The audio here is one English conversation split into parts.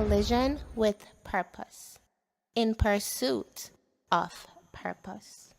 collision with purpose, in pursuit of purpose.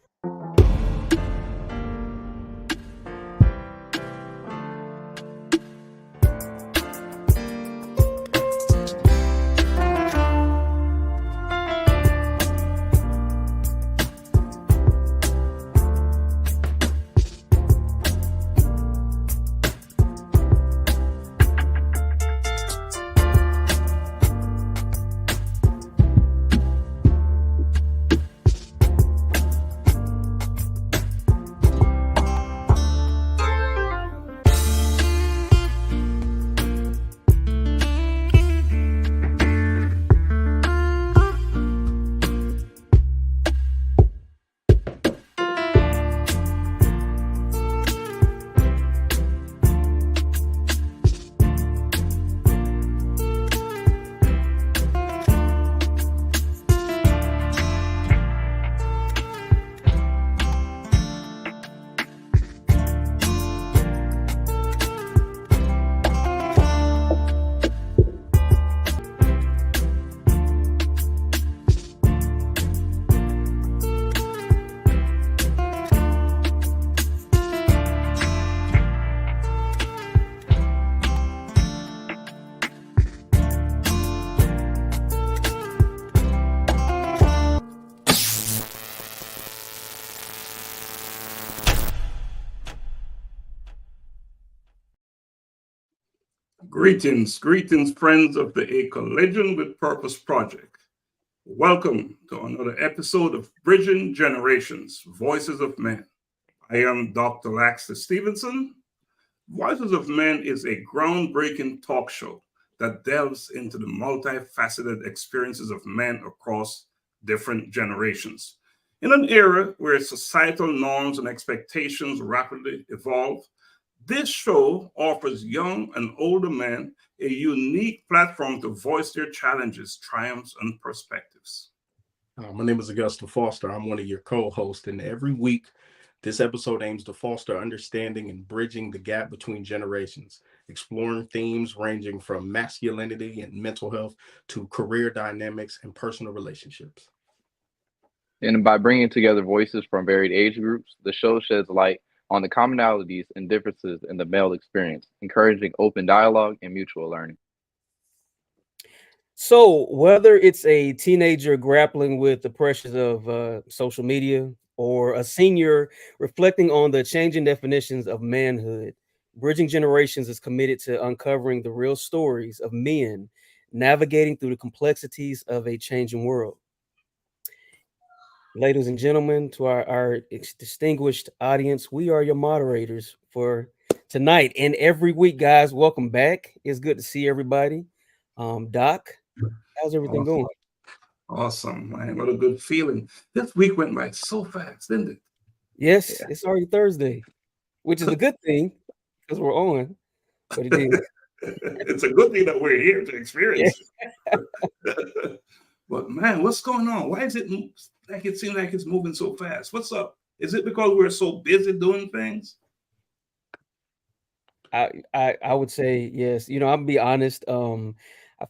Greetings, friends of the A Collision with Purpose Project. Welcome to another episode of Bridging Generations, Voices of Men. I am Dr. Laxley Stephenson. Voices of Men is a groundbreaking talk show that delves into the multifaceted experiences of men across different generations. In an era where societal norms and expectations rapidly evolve, this show offers young and older men a unique platform to voice their challenges, triumphs, and perspectives. My name is Augusta Foster. I'm one of your co-hosts, and every week, this episode aims to foster understanding and bridging the gap between generations, exploring themes ranging from masculinity and mental health to career dynamics and personal relationships. And by bringing together voices from varied age groups, the show sheds light on the commonalities and differences in the male experience, encouraging open dialogue and mutual learning. So whether it's a teenager grappling with the pressures of social media or a senior reflecting on the changing definitions of manhood, Bridging Generations is committed to uncovering the real stories of men navigating through the complexities of a changing world. Ladies and gentlemen, to our distinguished audience, we are your moderators for tonight and every week, guys. Welcome back. It's good to see everybody. Doc, how's everything going? Awesome, man. What a good feeling. This week went by so fast, didn't it? Yes, yeah. It's already Thursday, which is a good thing because we're on. But it is. It's a good thing that we're here to experience it. But man, what's going on? Why is it like it seems like it's moving so fast? What's up? Is it because we're so busy doing things? I would say yes. You know, I'll be honest. I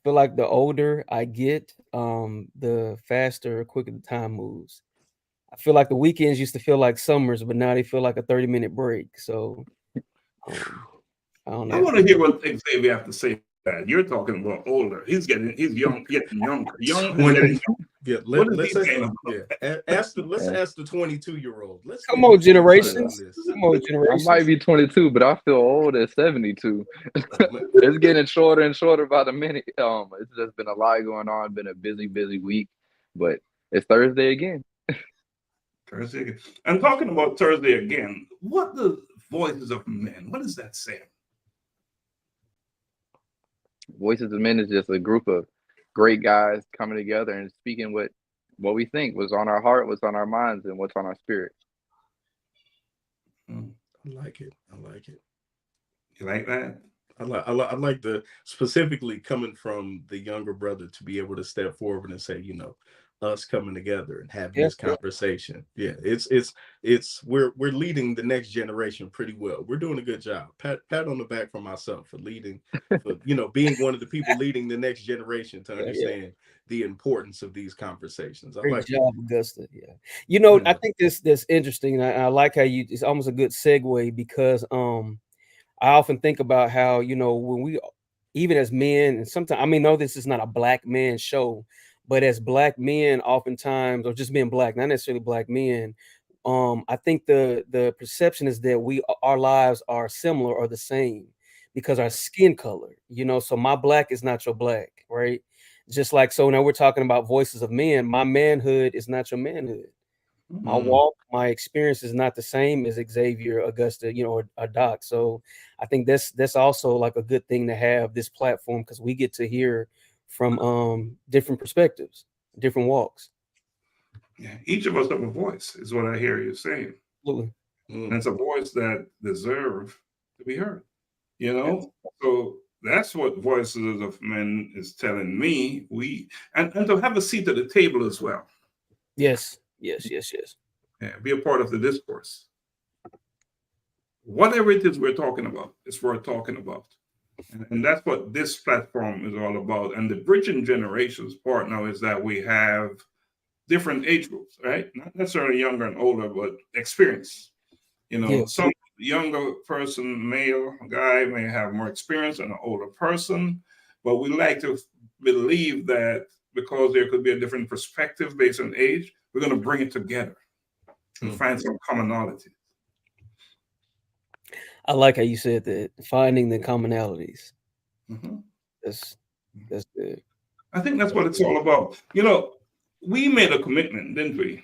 feel like the older I get, the faster, quicker the time moves. I feel like the weekends used to feel like summers, but now they feel like a 30-minute break. So I don't know. I want to hear what Xavier have to say. That you're talking about older. He's getting younger. Yeah, let's ask the 22-year-old. Come on, generations. Come on, generations. I might be 22, but I feel old at 72. It's getting shorter and shorter by the minute. It's just been a lot going on. Been a busy week, but it's Thursday again. Thursday again. And talking about Thursday again, what the Voices of Men? What does that say? Voices of Men is just a group of great guys coming together and speaking what we think, what's on our heart, what's on our minds, and what's on our spirit. I like it. You like that? I like the specifically coming from the younger brother to be able to step forward and say, us coming together and having Yeah, this conversation. Yeah, we're leading the next generation pretty well. We're doing a good job. Pat on the back for myself for leading, for being one of the people leading the next generation to understand the importance of these conversations. I great like job, Augusta. Yeah. I Yeah. think that's interesting. I like how it's almost a good segue because I often think about how, when we, even as men, and sometimes, I mean, no, this is not a black man show, but as black men, oftentimes, or just being black, not necessarily black men, I think the perception is that our lives are similar or the same because our skin color, so my black is not your black, right? Just like, so now we're talking about voices of men. My manhood is not your manhood. My walk, my experience is not the same as Xavier, Augusta, or Doc. So I think that's also like a good thing to have this platform because we get to hear from different perspectives, different walks. Yeah, each of us have a voice, is what I hear you saying. Absolutely. And it's a voice that deserves to be heard. So that's what Voices of Men is telling me. And to have a seat at the table as well. Yes. Yeah, be a part of the discourse. Whatever it is we're talking about, it's worth talking about. And that's what this platform is all about. And the Bridging Generations part now is that we have different age groups, right? Not necessarily younger and older, but experience. Some younger person, male guy, may have more experience than an older person, but we like to believe that because there could be a different perspective based on age, we're going to bring it together and find some commonality. I like how you said that, finding the commonalities. That's good. I think that's what it's all about. We made a commitment, didn't we?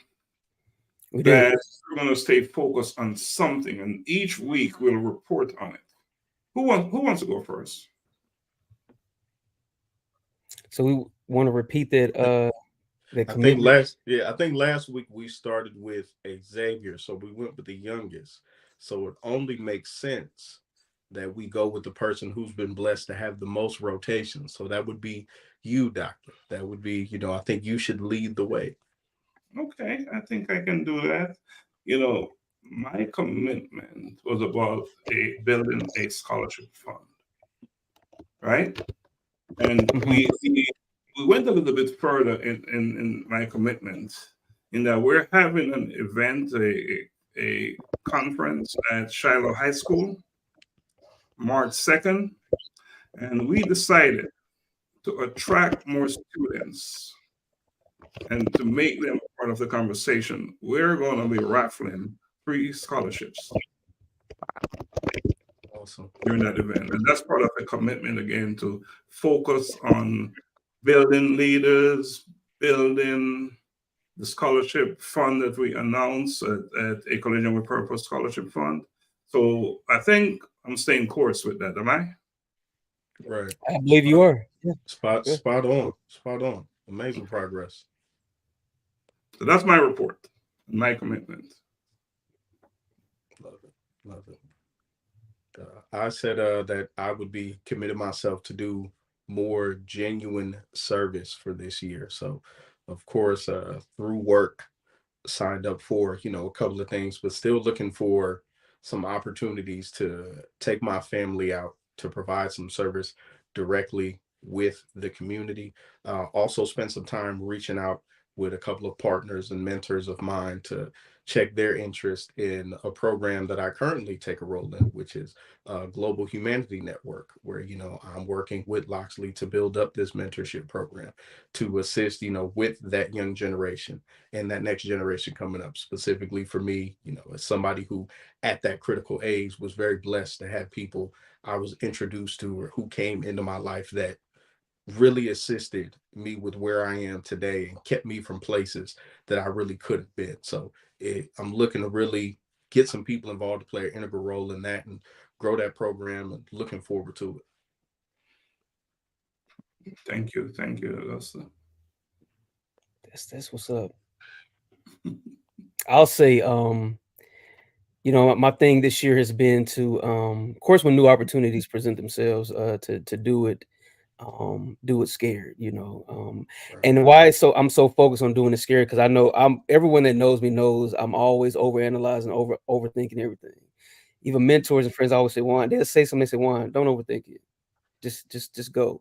We that did. we're going to stay focused on something, and each week we'll report on it. Who wants to go first? So we want to repeat that. I think last week we started with Xavier, so we went with the youngest. So it only makes sense that we go with the person who's been blessed to have the most rotations. So that would be you, Doctor. That would be, I think you should lead the way. Okay, I think I can do that. My commitment was about building a scholarship fund, right? And we went a little bit further in my commitment in that we're having an event, a conference at Shiloh High School, March 2nd, and we decided to attract more students and to make them part of the conversation. We're going to be raffling free scholarships during that event. And that's part of the commitment, again, to focus on building leaders, building the scholarship fund that we announced at A Collision with Purpose Scholarship Fund. So I think I'm staying course with that, am I? Right. I believe you are. Yeah. Spot on. Amazing progress. So that's my report, my commitment. Love it. I said that I would be committed myself to do more genuine service for this year. So, of course, through work, signed up for, a couple of things, but still looking for some opportunities to take my family out to provide some service directly with the community. Also spent some time reaching out with a couple of partners and mentors of mine to check their interest in a program that I currently take a role in, which is Global Humanity Network, where, I'm working with Laxley to build up this mentorship program to assist, with that young generation and that next generation coming up. Specifically for me, as somebody who at that critical age was very blessed to have people I was introduced to or who came into my life that really assisted me with where I am today and kept me from places that I really could have been. So I'm looking to really get some people involved to play an integral role in that and grow that program, and looking forward to it. Thank you, Augusta. That's what's up. I'll say, my thing this year has been to, of course, when new opportunities present themselves, to do it. do it scared, and why I'm so focused on doing it scared, because I know everyone that knows me knows I'm always overanalyzing, overthinking everything. Even mentors and friends always say, Juan, they'll say something, they say, Juan, don't overthink it. Just go,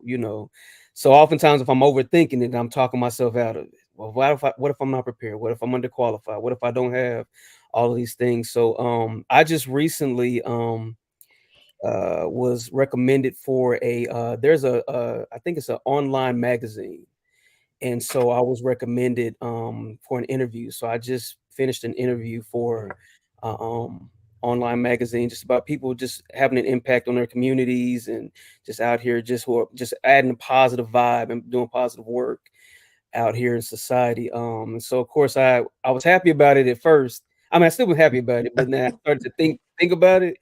So oftentimes if I'm overthinking it, I'm talking myself out of it. Well, what if I'm not prepared? What if I'm underqualified? What if I don't have all of these things? So I just recently was recommended for there's I think it's an online magazine, and so I was recommended for an interview. So I just finished an interview for online magazine, just about people just having an impact on their communities and just out here who are just adding a positive vibe and doing positive work out here in society. And so of course I was happy about it at first. I mean, I still was happy about it, but then I started to think about it,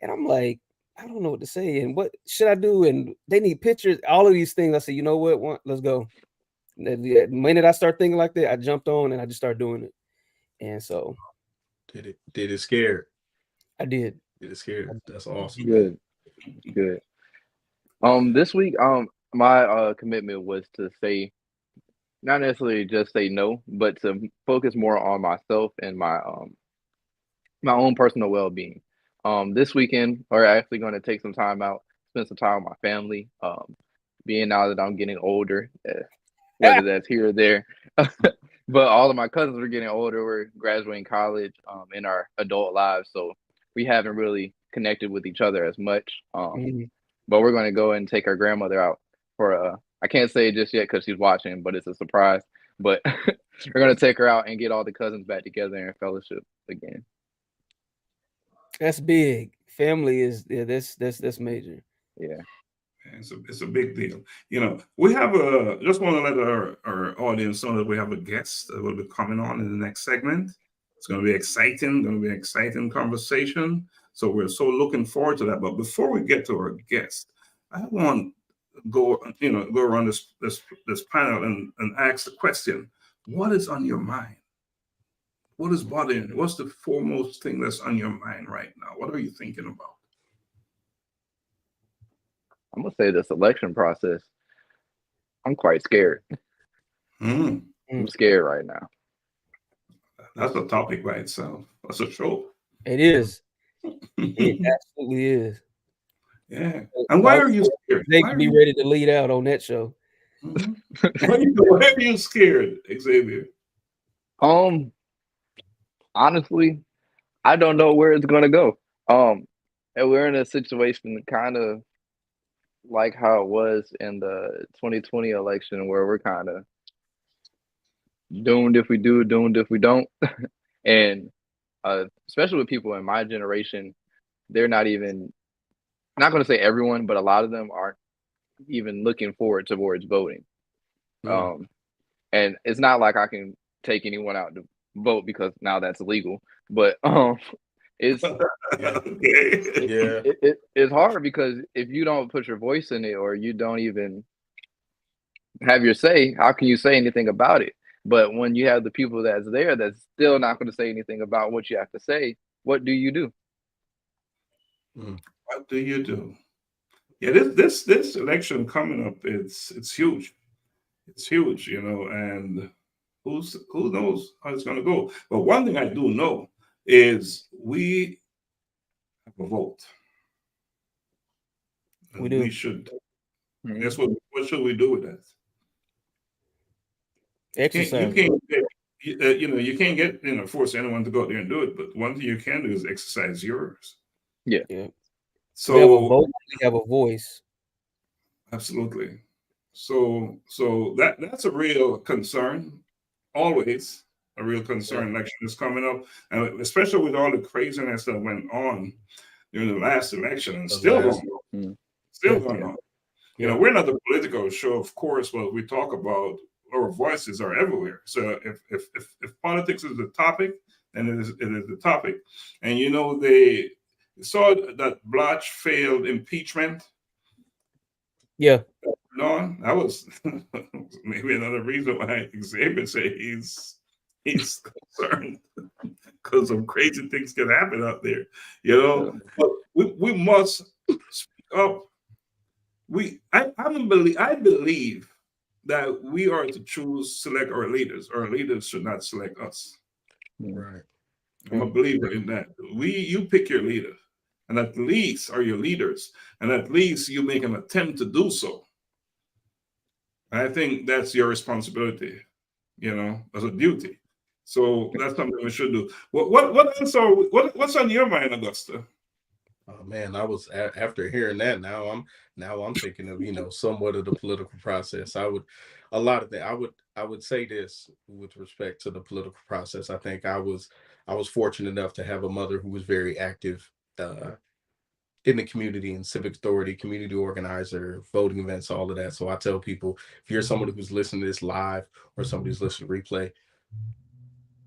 and I'm like, I don't know what to say, and what should I do? And they need pictures, all of these things. I said, you know what, let's go. The minute I start thinking like that, I jumped on and I just started doing it. And so Did it scared? I did. Did it scared? That's awesome. Good. This week, my commitment was to say, not necessarily just say no, but to focus more on myself and my own personal well-being. This weekend, we're actually going to take some time out, spend some time with my family. Being now that I'm getting older, whether that's here or there, but all of my cousins are getting older. We're graduating college, in our adult lives, so we haven't really connected with each other as much. But we're going to go and take our grandmother out for I can't say it just yet because she's watching, but it's a surprise. But we're going to take her out and get all the cousins back together in fellowship again. That's big. Family is that's major. Yeah. It's a big deal. We have just want to let our audience know that we have a guest that will be coming on in the next segment. It's going to be exciting. Going to be an exciting conversation. So we're so looking forward to that. But before we get to our guest, I want to go around this panel and ask the question: what is on your mind? What is bothering you? What's the foremost thing that's on your mind right now? What are you thinking about? I'm gonna say this election process. I'm quite scared. I'm scared right now. That's a topic by itself. That's a show. It is. It absolutely is. Yeah. And why are you scared? They can be ready to lead out on that show. Why are you scared, Xavier? Honestly, I don't know where it's gonna go. And we're in a situation kind of like how it was in the 2020 election, where we're kind of doomed if we do, doomed if we don't. And especially with people in my generation, they're not going to say everyone, but a lot of them aren't even looking forward towards voting. And it's not like I can take anyone out to vote because now that's illegal, but it's it's hard, because if you don't put your voice in it, or you don't even have your say, how can you say anything about it? But when you have the people that's there that's still not going to say anything about what you have to say, what do you do? What do you do? Yeah, this election coming up, it's huge. It's huge, and who knows how it's going to go. But one thing I do know is we have a vote. We do. We should. That's what should we do with that? Exercise. You can't get force anyone to go out there and do it. But one thing you can do is exercise yours. Yeah. So we have a vote. We have a voice. Absolutely. So that's a real concern. Always a real concern. Election is coming up, and especially with all the craziness that went on during the last election, and still going on. We're not a political show, of course, but we talk about our voices are everywhere. So if politics is the topic, then it is the topic. And they saw that Blotch failed impeachment. Yeah. No, that was maybe another reason why Xavier said he's concerned, because some crazy things can happen out there, But we must speak up. I believe that we are to select our leaders. Our leaders should not select us. Right. I'm a believer in that. You pick your leader, and at least are your leaders, and at least you make an attempt to do so. I think that's your responsibility, as a duty. So that's something we should do. What else what's on your mind, Augusta? Oh man, I was after hearing that. Now I'm thinking of somewhat of the political process. A lot of that. I would say this with respect to the political process. I think I was fortunate enough to have a mother who was very active in the community and civic authority, community organizer, voting events, all of that. So I tell people, if you're somebody who's listening to this live or somebody who's listening to replay,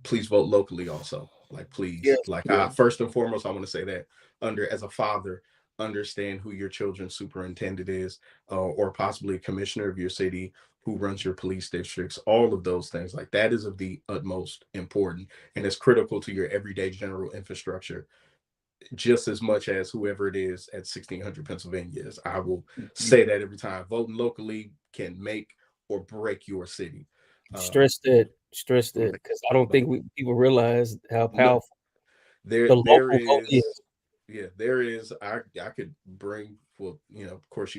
please vote locally also. Like, please. Yes. Like, Yeah. first and foremost, I want to say that as a father, understand who your children's superintendent is, or possibly a commissioner of your city, who runs your police districts, all of those things. Like, that is of the utmost important, and it's critical to your everyday general infrastructure, just as much as whoever it is at 1600 Pennsylvania is. I will say that every time. Voting locally can make or break your city. Stress that, because I don't think people realize how powerful there the local vote is. is. Yeah, there is. I could bring, of course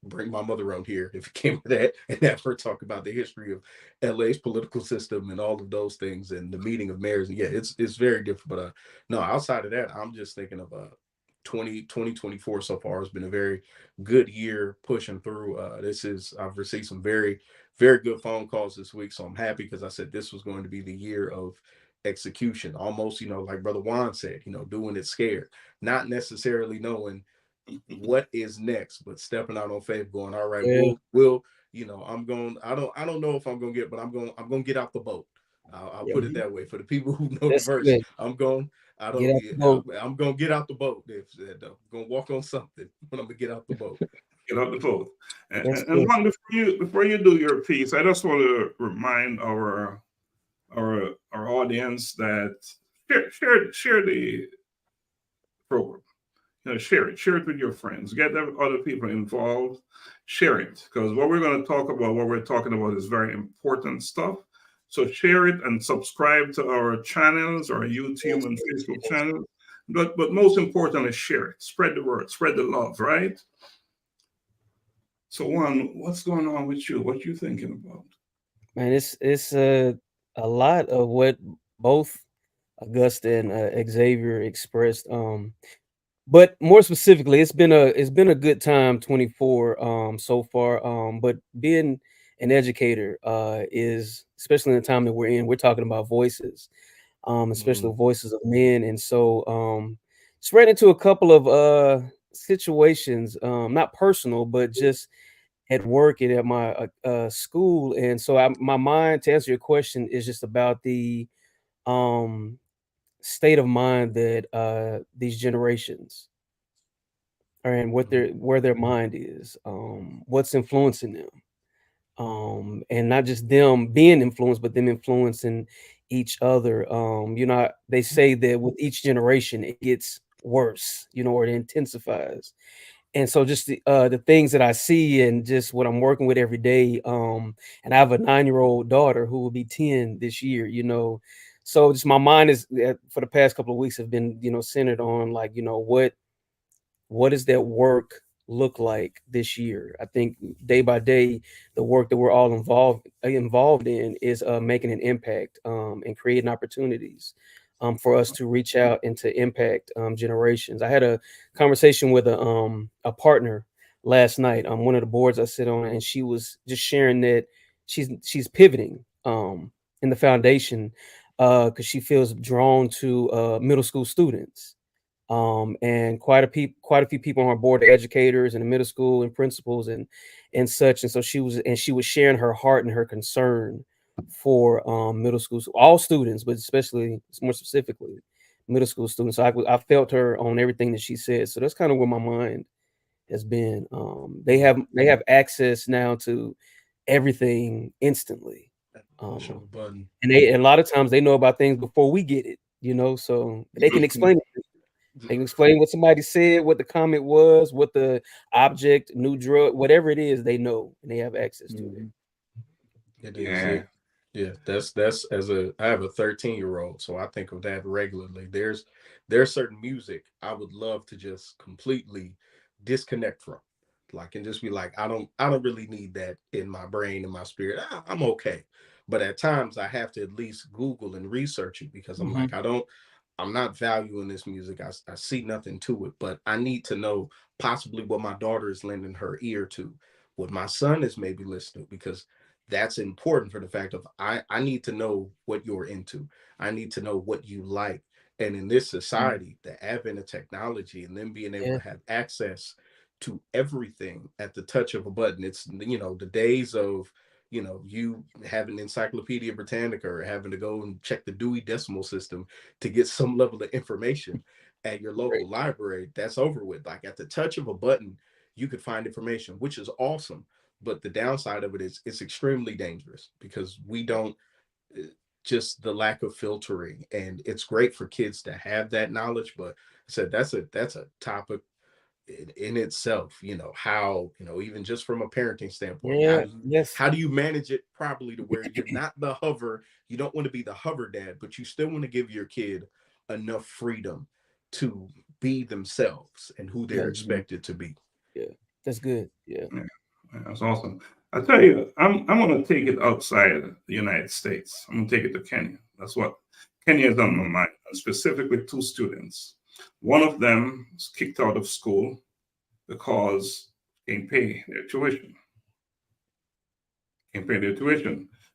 bring my mother on here if it came to that, and have her talk about the history of LA's political system and all of those things and the meeting of mayors. And yeah, it's very different. But no, outside of that, I'm just thinking of 2024 so far has been a very good year pushing through. I've received some very, very good phone calls this week. So I'm happy, because I said this was going to be the year of execution, almost, like Brother Juan said, doing it scared, not necessarily knowing what is next, but stepping out on faith, going, all right, Yeah. we'll I'm going, I don't know if I'm gonna get, but I'm going to get out the boat. I'll put it that way for the people who know That's the verse. good. I'm going to get out the boat. I'm going to walk on something, but I'm going to get out the boat. Get out the boat. That's And good. Juan, before you do your piece, I just want to remind our audience that share the program. Share it with your friends. Get other people involved. Share it, because what we're talking about is very important stuff. So share it and subscribe to our channels, our YouTube and Facebook channels. But most importantly, share it. Spread the word. Spread the love. Right. So Juan, what's going on with you? What you thinking about? Man, it's a lot of what both Augusta and Xavier expressed. But more specifically, it's been a good time, 24 so far. But being an educator is, especially in the time that we're in, we're talking about voices, especially voices of men. And so just ran into a couple of situations, not personal, but just at work and at my school. And so my mind, to answer your question, is just about the um state of mind that these generations are in, where their mind is, what's influencing them, and not just them being influenced, but them influencing each other. They say that with each generation it gets worse, or it intensifies. And so just the things that I see and just what I'm working with every day. And I have a 9-year-old daughter who will be 10 this year, so just my mind is, for the past couple of weeks, have been, centered on, like, what does that work look like this year? I think day by day, the work that we're all involved in is making an impact, and creating opportunities for us to reach out and to impact generations. I had a conversation with a partner last night on one of the boards I sit on, and she was just sharing that she's pivoting in the foundation because she feels drawn to middle school students. And quite a few people on our board are educators in the middle school and principals and such. And so she was sharing her heart and her concern for middle schools, all students, but especially, more specifically, middle school students. So I felt her on everything that she said. So that's kind of where my mind has been. They have access now to everything instantly. And a lot of times they know about things before we get it, so they can explain it. They can explain what somebody said, what the comment was, what the object, new drug, whatever it is, they know and they have access to it. It is. Yeah. That's I have a 13-year-old, so I think of that regularly. There's certain music I would love to just completely disconnect from, like, and just be like, I don't really need that in my brain and my spirit. I'm okay. But at times I have to at least Google and research it, because I'm like, I'm not valuing this music. I see nothing to it, but I need to know possibly what my daughter is lending her ear to, what my son is maybe listening to, because that's important for the fact of I need to know what you're into. I need to know what you like. And in this society, the advent of technology and then being able to have access to everything at the touch of a button. It's, the days of, you having Encyclopedia Britannica or having to go and check the Dewey Decimal System to get some level of information at your local library. That's over with. Like, at the touch of a button, you could find information, which is awesome. But the downside of it is it's extremely dangerous, because we don't, just the lack of filtering. And it's great for kids to have that knowledge, but I said that's a topic in itself. How, even just from a parenting standpoint, how do you manage it properly to where you're not the hover? You don't want to be the hover dad, but you still want to give your kid enough freedom to be themselves and who they're expected to be. Yeah, that's good. Yeah. That's awesome. I tell you, I'm going to take it outside the United States. I'm going to take it to Kenya. That's what Kenya is on my mind, specifically 2 students. One of them was kicked out of school because they can't pay their tuition.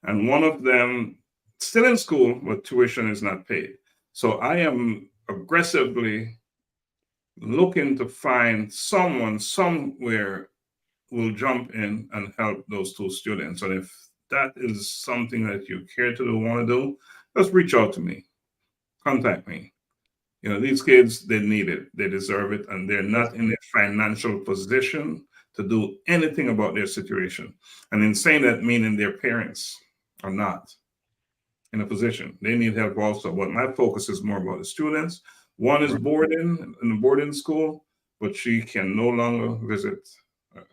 And one of them still in school, but tuition is not paid. So I am aggressively looking to find someone somewhere will jump in and help those 2 students. And if that is something that you care to do, want to do, just reach out to me. Contact me. These kids, they need it. They deserve it. And they're not in a financial position to do anything about their situation. And in saying that, meaning their parents are not in a position. They need help also. But my focus is more about the students. One is boarding in a boarding school, but she can no longer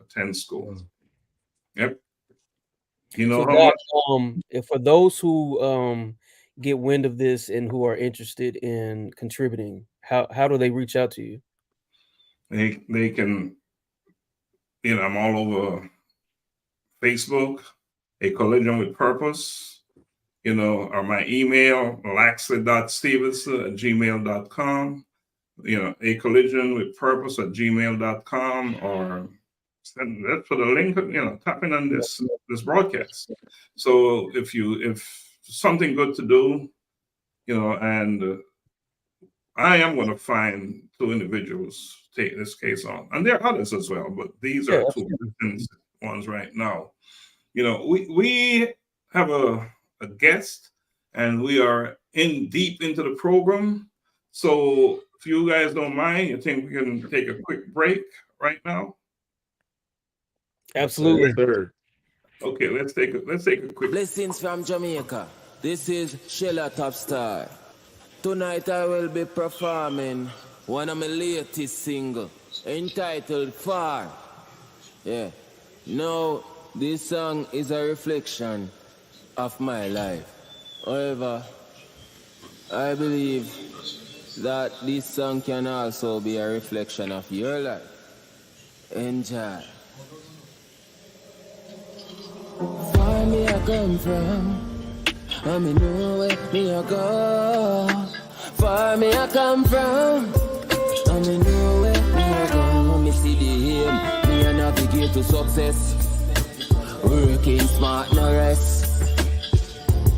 attend school. Yep. If for those who get wind of this and who are interested in contributing, how do they reach out to you? They can, I'm all over Facebook, A Collision with Purpose, or my email, laxley.stevenson@gmail.com, A Collision with Purpose @gmail.com, or that's for the link, tapping on this broadcast. So if something good to do, and I am going to find 2 individuals to take this case on, and there are others as well, but these are 2 ones right now. We have a guest, and we are deep into the program. So if you guys don't mind, you think we can take a quick break right now? Absolutely. Okay, let's take a quick. Blessings from Jamaica. This is Sheila Topstar. Tonight I will be performing one of my latest single entitled Far. Yeah. Now this song is a reflection of my life. However, I believe that this song can also be a reflection of your life. Enjoy. Far me I come from, I me know where me I go. Far me I come from, I me know where me I go. Me see the aim, me I navigate to success. Working smart, no rest.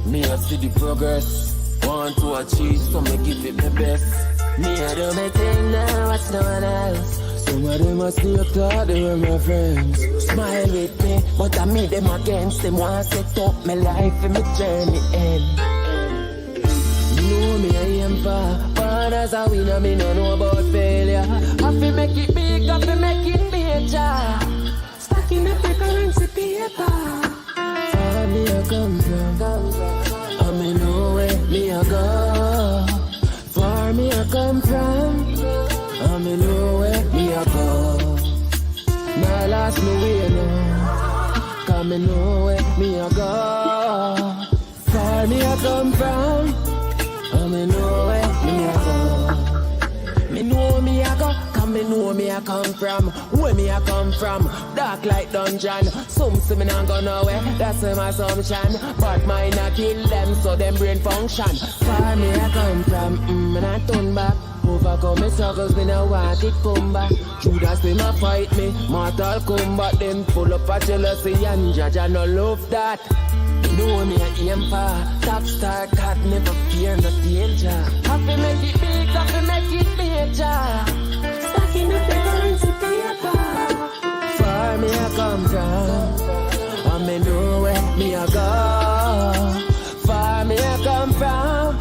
Me I see the progress. Want to achieve, so me give it my best. Me I do my thing now, watch no one else. Some of them must be thought they were my friends. Smile with me, but I meet them against them. Want to set up my life and my journey end. You know me, I am far. But as a winner, me no know about failure. Have to make it big, have to make it major. Stacking the currency paper. Far me I come from, I me know where me I go. Far me I come from. me know where me a go. Now last me way now. Cause me know where me a go. Far me a come from. And me know where me a go. Me know me a go. Cause me know me a come from. Where me a come from. Dark like dungeon. Some say me not go nowhere. That's my assumption. But mine a kill them so them brain function. Far me a come from. And I turn back. Overcome my struggles, me no want it come back. Judas them a fight me, mortal combat. Them full up of jealousy and judge and no love that. You know me a aim for top star, cat never fear no danger. Have to make it big, have to make it major. Stacking up the currency paper. Far me a come from, and me know where me a go. Far me a come from,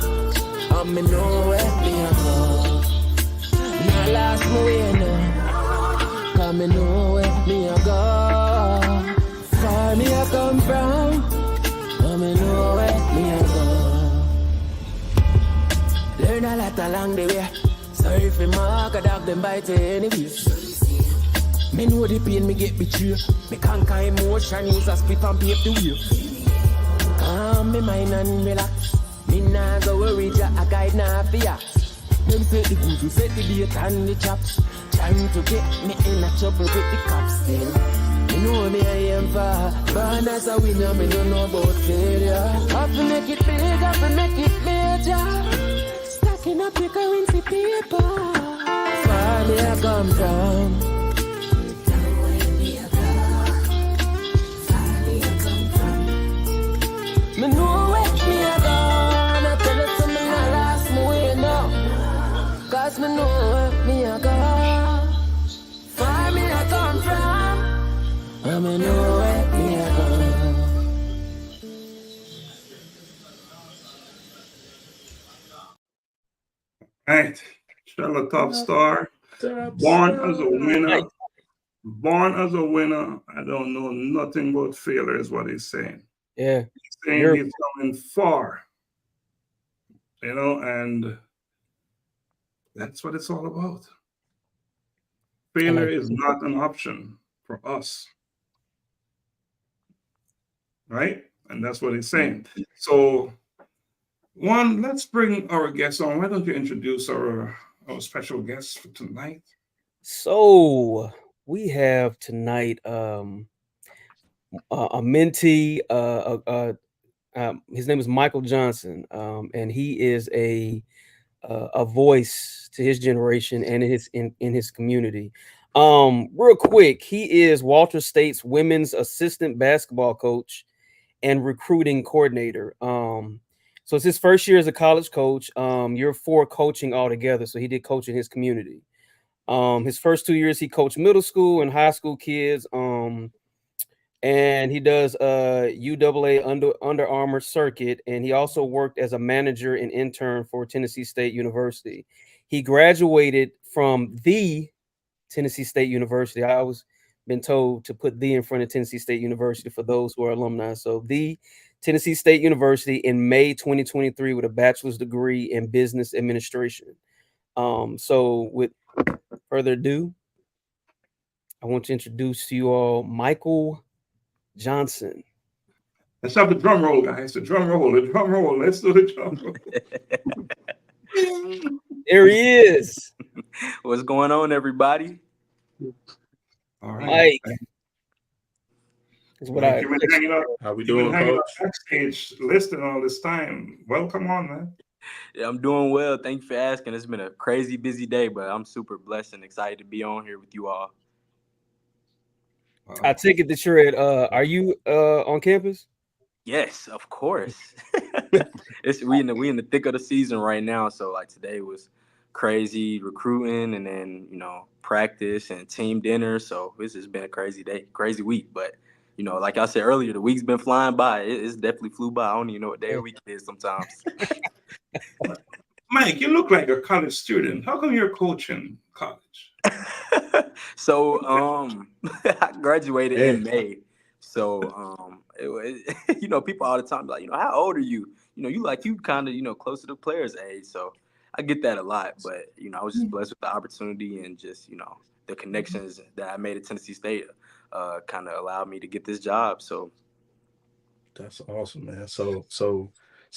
and me know where me a go. Now last me way now, cause me know where me a go. Far me a come from, and me know where me a go. Learn a lot along the way. Sorry for mark a dog them bite anyways. Me know the pain me get betrayed. Me conquer emotion, use a spit and pave the way. Calm me mind and relax. Me nah go worry, a guide nah fear. Them set the good, we set the date and the chops. Trying to get me in a trouble with the cops still. You know me I am for. Born as a winner, me don't know about failure. Have to make it big, have to make it major. Stacking up your currency paper. Far me I come from. Me know where me a go. I tell you something I last me way now. Cause me know where me a go. Far me a come from. And me know where me a go. Right. Charlotte Top Star. Born as a winner. Born as a winner. I don't know nothing about failure is what he's saying. Yeah. He's saying he's coming far. You know, and that's what it's all about. Failure is not an option for us. Right? And that's what he's saying. So, Juan, let's bring our guest on. Why don't you introduce our special guest for tonight? So, we have tonight a mentee. His name is Michael Johnson, and he is a voice to his generation and in his community. Real quick, he is Walter State's women's assistant basketball coach and recruiting coordinator. So it's his first year as a college coach. Year 4 coaching altogether. So he did coach in his community. His first 2 years he coached middle school and high school kids. And he does UAA Under Armour circuit, and he also worked as a manager and intern for Tennessee State University. He graduated from the Tennessee State University. I always been told to put the in front of Tennessee State University for those who are alumni. So the Tennessee State University in May 2023 with a bachelor's degree in business administration. So with further ado, I want to introduce to you all Michael Johnson. Let's have the drum roll, guys. The drum roll. Let's do the drum roll. There he is. What's going on, everybody? All right. Mike. Is what Mike, you've been hanging out. How we You've doing, been hanging Coach? out backstage listening all this time. Welcome on, man. Yeah, I'm doing well. Thank you for asking. It's been a crazy busy day, but I'm super blessed and excited to be on here with you all. I take it that you're at are you on campus? Yes, of course. we in the thick of the season right now. So like today was crazy recruiting and then, practice and team dinner. So this has been a crazy day, crazy week. But, like I said earlier, the week's been flying by. It's definitely flew by. I don't even know what day of week it is sometimes. Mike, you look like a college student. How come you're coaching college? So I graduated in May. So it, people all the time like, how old are you? You kind of, close to the players' age. So I get that a lot, but I was just blessed with the opportunity and just the connections that I made at Tennessee State kind of allowed me to get this job. So That's awesome, man. So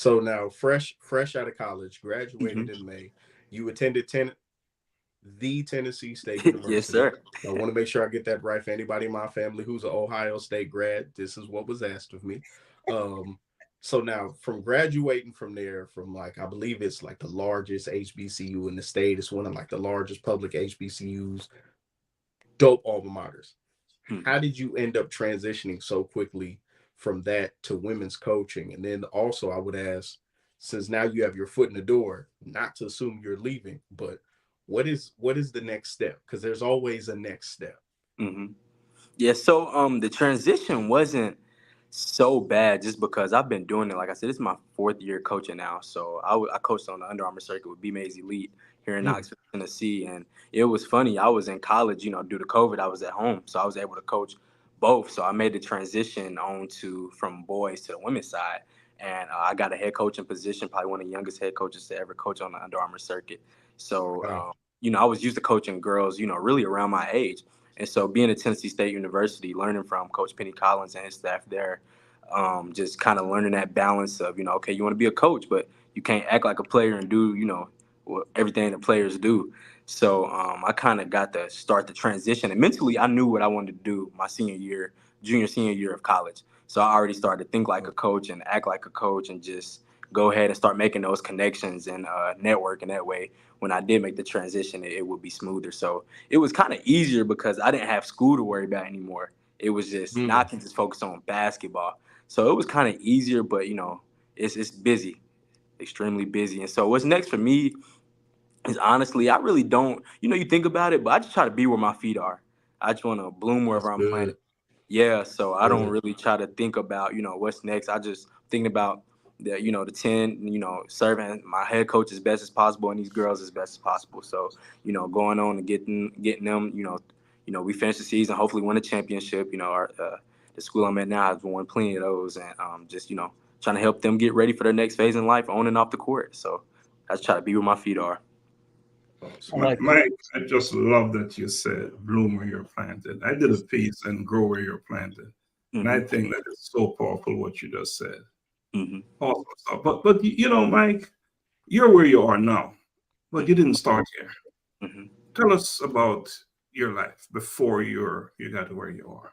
now fresh out of college, graduated in May. You attended the Tennessee State University. Yes, sir. I want to make sure I get that right for anybody in my family who's an Ohio State grad. This is what was asked of me. So now from graduating from there, from I believe it's the largest HBCU in the state. It's one of the largest public HBCUs, dope alma maters. How did you end up transitioning so quickly from that to women's coaching? And then also I would ask, since now you have your foot in the door, not to assume you're leaving, but what is the next step? Because there's always a next step. Yeah, so the transition wasn't so bad just because I've been doing it. Like I said, this is my 4th year coaching now. So I coached on the Under Armour circuit with B-Mays Elite here in Knoxville, Tennessee. And it was funny. I was in college, due to COVID, I was at home. So I was able to coach both. So I made the transition from boys to the women's side. And I got a head coaching position, probably one of the youngest head coaches to ever coach on the Under Armour circuit. So, I was used to coaching girls, really around my age. And so being at Tennessee State University, learning from Coach Penny Collins and his staff there, just kind of learning that balance of, okay, you want to be a coach, but you can't act like a player and do, everything the players do. So I kind of got to start the transition. And mentally, I knew what I wanted to do my senior year of college. So I already started to think like a coach and act like a coach and just go ahead and start making those connections and network. And that way, when I did make the transition, it would be smoother. So it was kind of easier because I didn't have school to worry about anymore. It was just, now I can just focus on basketball. So it was kind of easier, but, it's busy, extremely busy. And so what's next for me is honestly, I really don't, you think about it, but I just try to be where my feet are. I just want to bloom wherever I'm planted. Yeah, so I don't really try to think about, what's next. I just thinking about the 10, serving my head coach as best as possible and these girls as best as possible. So, going on and getting them, we finish the season, hopefully win a championship. The school I'm at now has won plenty of those, and just, trying to help them get ready for their next phase in life on and off the court. So I just try to be where my feet are. Mike, I just love that you said bloom where you're planted. I did a piece and grow where you're planted. And I think that is so powerful what you just said. Awesome stuff. But Mike, you're where you are now, but you didn't start here. Tell us about your life before you got to where you are.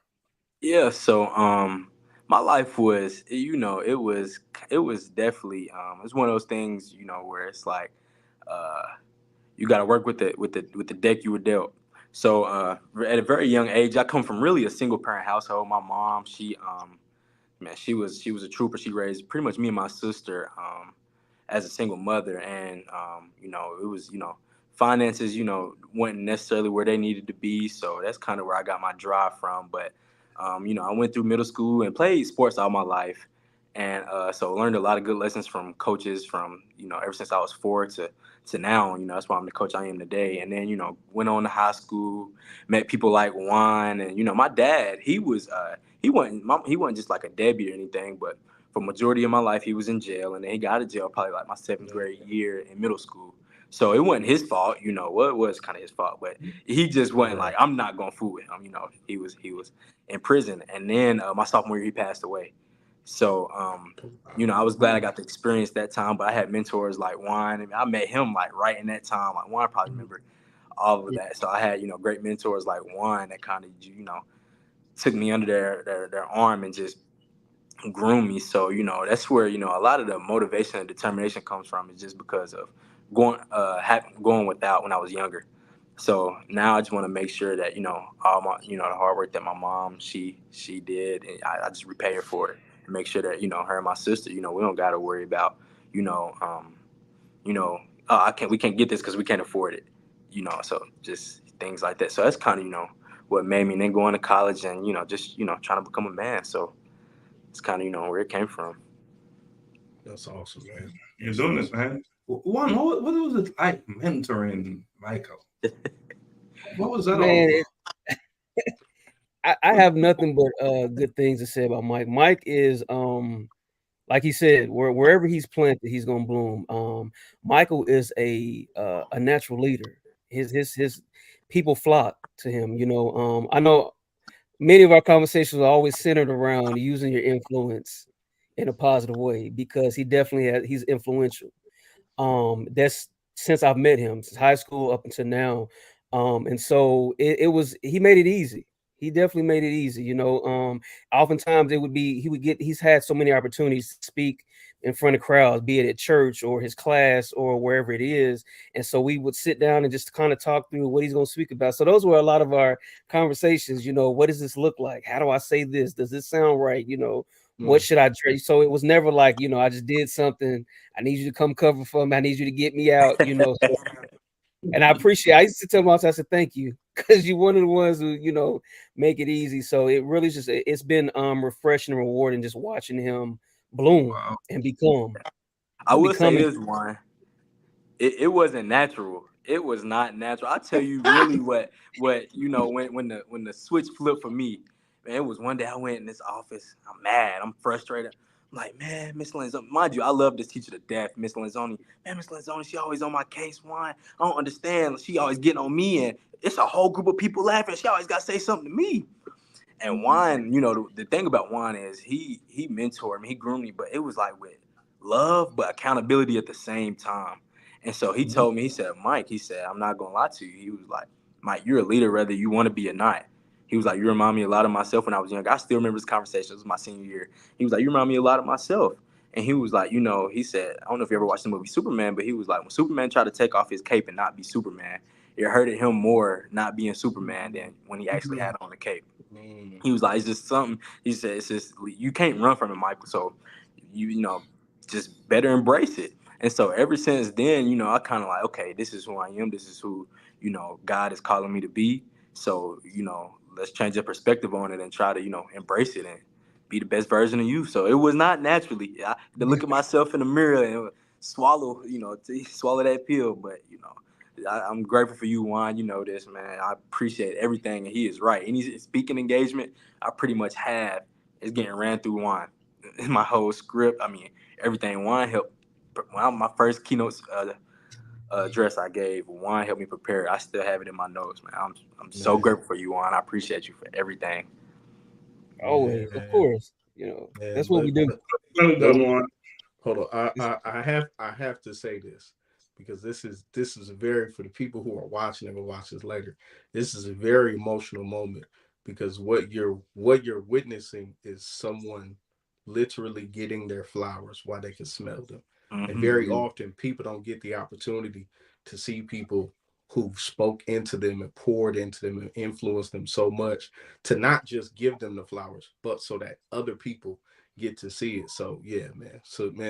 Yeah, so my life was, it was definitely it's one of those things, where it's like you got to work with the deck you were dealt. So at a very young age, I come from really a single parent household. My mom, she was a trooper. She raised pretty much me and my sister as a single mother, and it was finances weren't necessarily where they needed to be. So that's kind of where I got my drive from. But I went through middle school and played sports all my life, and so learned a lot of good lessons from coaches from ever since I was 4 to now. That's why I'm the coach I am today. And then went on to high school, met people like Juan, and my dad. He wasn't just like a deadbeat or anything, but for majority of my life he was in jail, and then he got out of jail probably like my 7th grade year in middle school. So it wasn't his fault, well, it was kind of his fault, but he just wasn't like, I'm not gonna fool with him. He was in prison, and then my sophomore year he passed away. So I was glad I got to experience that time, but I had mentors like Juan, and I met him like right in that time. Like Juan probably remember all of that. So I had great mentors like Juan that kind of took me under their arm and just groomed me. So that's where a lot of the motivation and determination comes from, is just because of going without when I was younger. So now I just want to make sure that all my the hard work that my mom she did, and I just repay her for it, and make sure that her and my sister we don't got to worry about we can't get this because we can't afford it, so just things like that. So that's kind of what made me, and then going to college and just trying to become a man. So it's kind of where it came from. That's awesome, man. You're doing this, man. Juan, what was it like mentoring Michael? What was that all about? I have nothing but good things to say about Mike. Mike is like he said, wherever he's planted, he's gonna bloom. Michael is a natural leader. His people flock to him. I know many of our conversations are always centered around using your influence in a positive way because he's influential. That's since I've met him, since high school up until now. And so he made it easy. He definitely made it easy. Oftentimes he's had so many opportunities to speak in front of crowds, be it at church or his class or wherever it is. And so we would sit down and just kind of talk through what he's going to speak about. So those were a lot of our conversations. What does this look like? How do I say this? Does this sound right? What should I trade? So it was never like, I just did something. I need you to come cover for me. I need you to get me out, So, and I used to tell myself, I said, thank you, because you're one of the ones who, make it easy. So it really it's been refreshing and rewarding just watching him bloom and become. I will say this, Juan. It wasn't natural. It was not natural. I'll tell you really what when the switch flipped for me. Man, it was one day I went in this office. I'm mad. I'm frustrated. I'm like, man, Miss Lanzoni. Mind you, I love this teacher to death, Miss Lanzoni. Man, Miss Lanzoni, she always on my case, Juan. I don't understand. She always getting on me, and it's a whole group of people laughing. She always got to say something to me. And Juan, the thing about Juan is he mentored me, he groomed me, but it was like with love, but accountability at the same time. And so he told me, he said, Mike, I'm not going to lie to you. He was like, Mike, you're a leader whether you want to be or not. He was like, you remind me a lot of myself when I was young. I still remember this conversation. It was my senior year. He was like, you remind me a lot of myself. And he was like, he said, I don't know if you ever watched the movie Superman, but he was like, when Superman tried to take off his cape and not be Superman, it hurted him more not being Superman than when he actually had on the cape. He was like, it's just something. He said, it's just, you can't run from it, Michael. So, just better embrace it. And so ever since then, I kind of like, okay, this is who I am. This is who, God is calling me to be. So, let's change your perspective on it and try to, embrace it and be the best version of you. So it was not naturally. I had to look at myself in the mirror and swallow that pill. But, I'm grateful for you, Juan. You know this, man. I appreciate everything. And he is right. Any speaking engagement I pretty much have is getting ran through Juan. In my whole script, everything Juan helped. My first keynote address I gave, Juan helped me prepare. I still have it in my notes, man. I'm so grateful for you, Juan. I appreciate you for everything. Always, of course. That's what we do. Well done, Juan. Hold on. I have to say this because this is very, for the people who are watching and will watch this later, this is a very emotional moment because what you're witnessing is someone literally getting their flowers while they can smell them. And very often people don't get the opportunity to see people who spoke into them and poured into them and influenced them so much to not just give them the flowers, but so that other people get to see it. So yeah, man.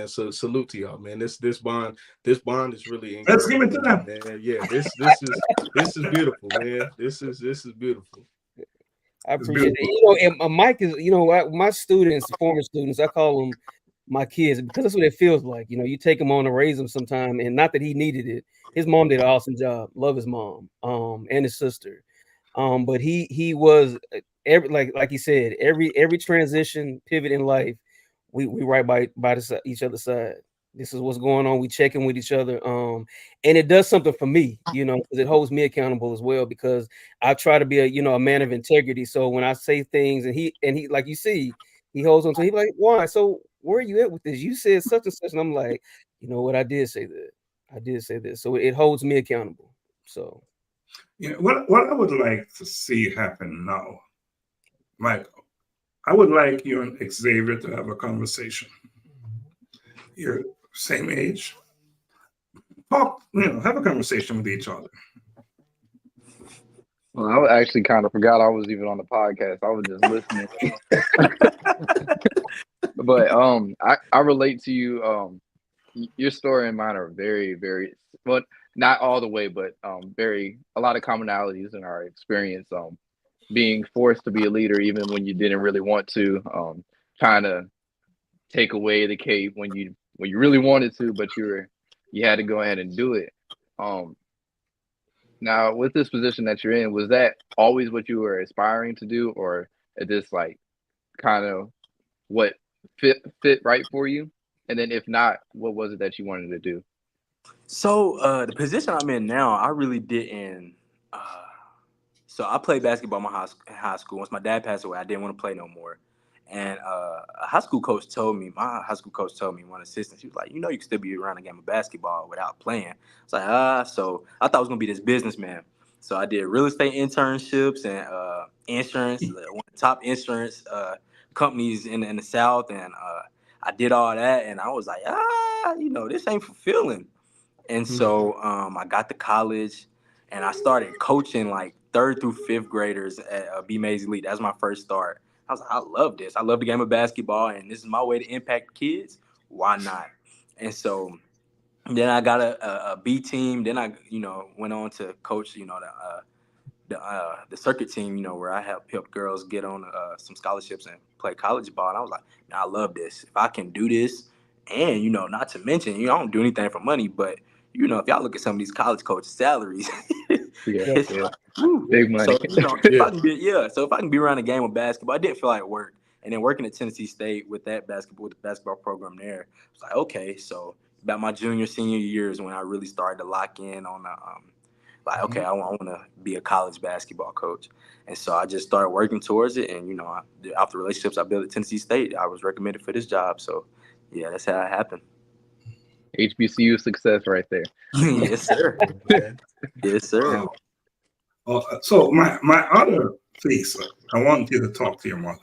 So salute to y'all, man. This bond is really incredible. Let's give it to them, man. Yeah, this is beautiful, man. This is beautiful. I appreciate it. And Mike is, my students, former students, I call them my kids because that's what it feels like. You take him on to raise him sometime, and not that he needed it. His mom did an awesome job. Love his mom, and his sister. But he was like he said, every transition pivot in life, we right by each other's side. This is what's going on. We check in with each other. And it does something for me, because it holds me accountable as well, because I try to be a man of integrity. So when I say things and he, like you see, he holds on to, he's like, why? So where are you at with this? You said such and such. And I'm like, you know what? I did say that. I did say this. So it holds me accountable. So. What I would like to see happen now, Michael, I would like you and Xavier to have a conversation. You're same age. Talk, have a conversation with each other. Well, I actually kind of forgot I was even on the podcast. I was just listening. But I relate to you. Your story and mine are very, very, well, not all the way, but a lot of commonalities in our experience. Being forced to be a leader even when you didn't really want to, trying to take away the cape when you really wanted to, but you had to go ahead and do it. Now, with this position that you're in, was that always what you were aspiring to do, or is this like kind of what fit right for you? And then if not, what was it that you wanted to do? So the position I'm in now, I really didn't. So I played basketball in my high school. Once my dad passed away, I didn't want to play no more. And a high school coach told me, one assistant, she was like, you can still be around a game of basketball without playing. I was like, so I thought I was going to be this businessman. So I did real estate internships and insurance, one of the top insurance companies in the South. And I did all that. And I was like, this ain't fulfilling. And so I got to college and I started coaching like 3rd through 5th graders at B Mays Elite. That's my first start. I was like, I love this. I love the game of basketball, and this is my way to impact kids. Why not? And so then I got a B team. Then I, went on to coach, the circuit team, where I helped girls get on some scholarships and play college ball. And I was like, man, I love this. If I can do this, and not to mention, I don't do anything for money, but if y'all look at some of these college coaches' salaries, it's like, woo. Big money. So, if I can be around a game of basketball, I didn't feel like work. And then working at Tennessee State with the basketball program there, it's like, okay, so about my senior years when I really started to lock in on okay, I want to be a college basketball coach. And so I just started working towards it. And, after relationships I built at Tennessee State, I was recommended for this job. So, yeah, that's how it happened. HBCU success right there. Yes, sir. Yes, sir. So my other piece, I want you to talk to your mother.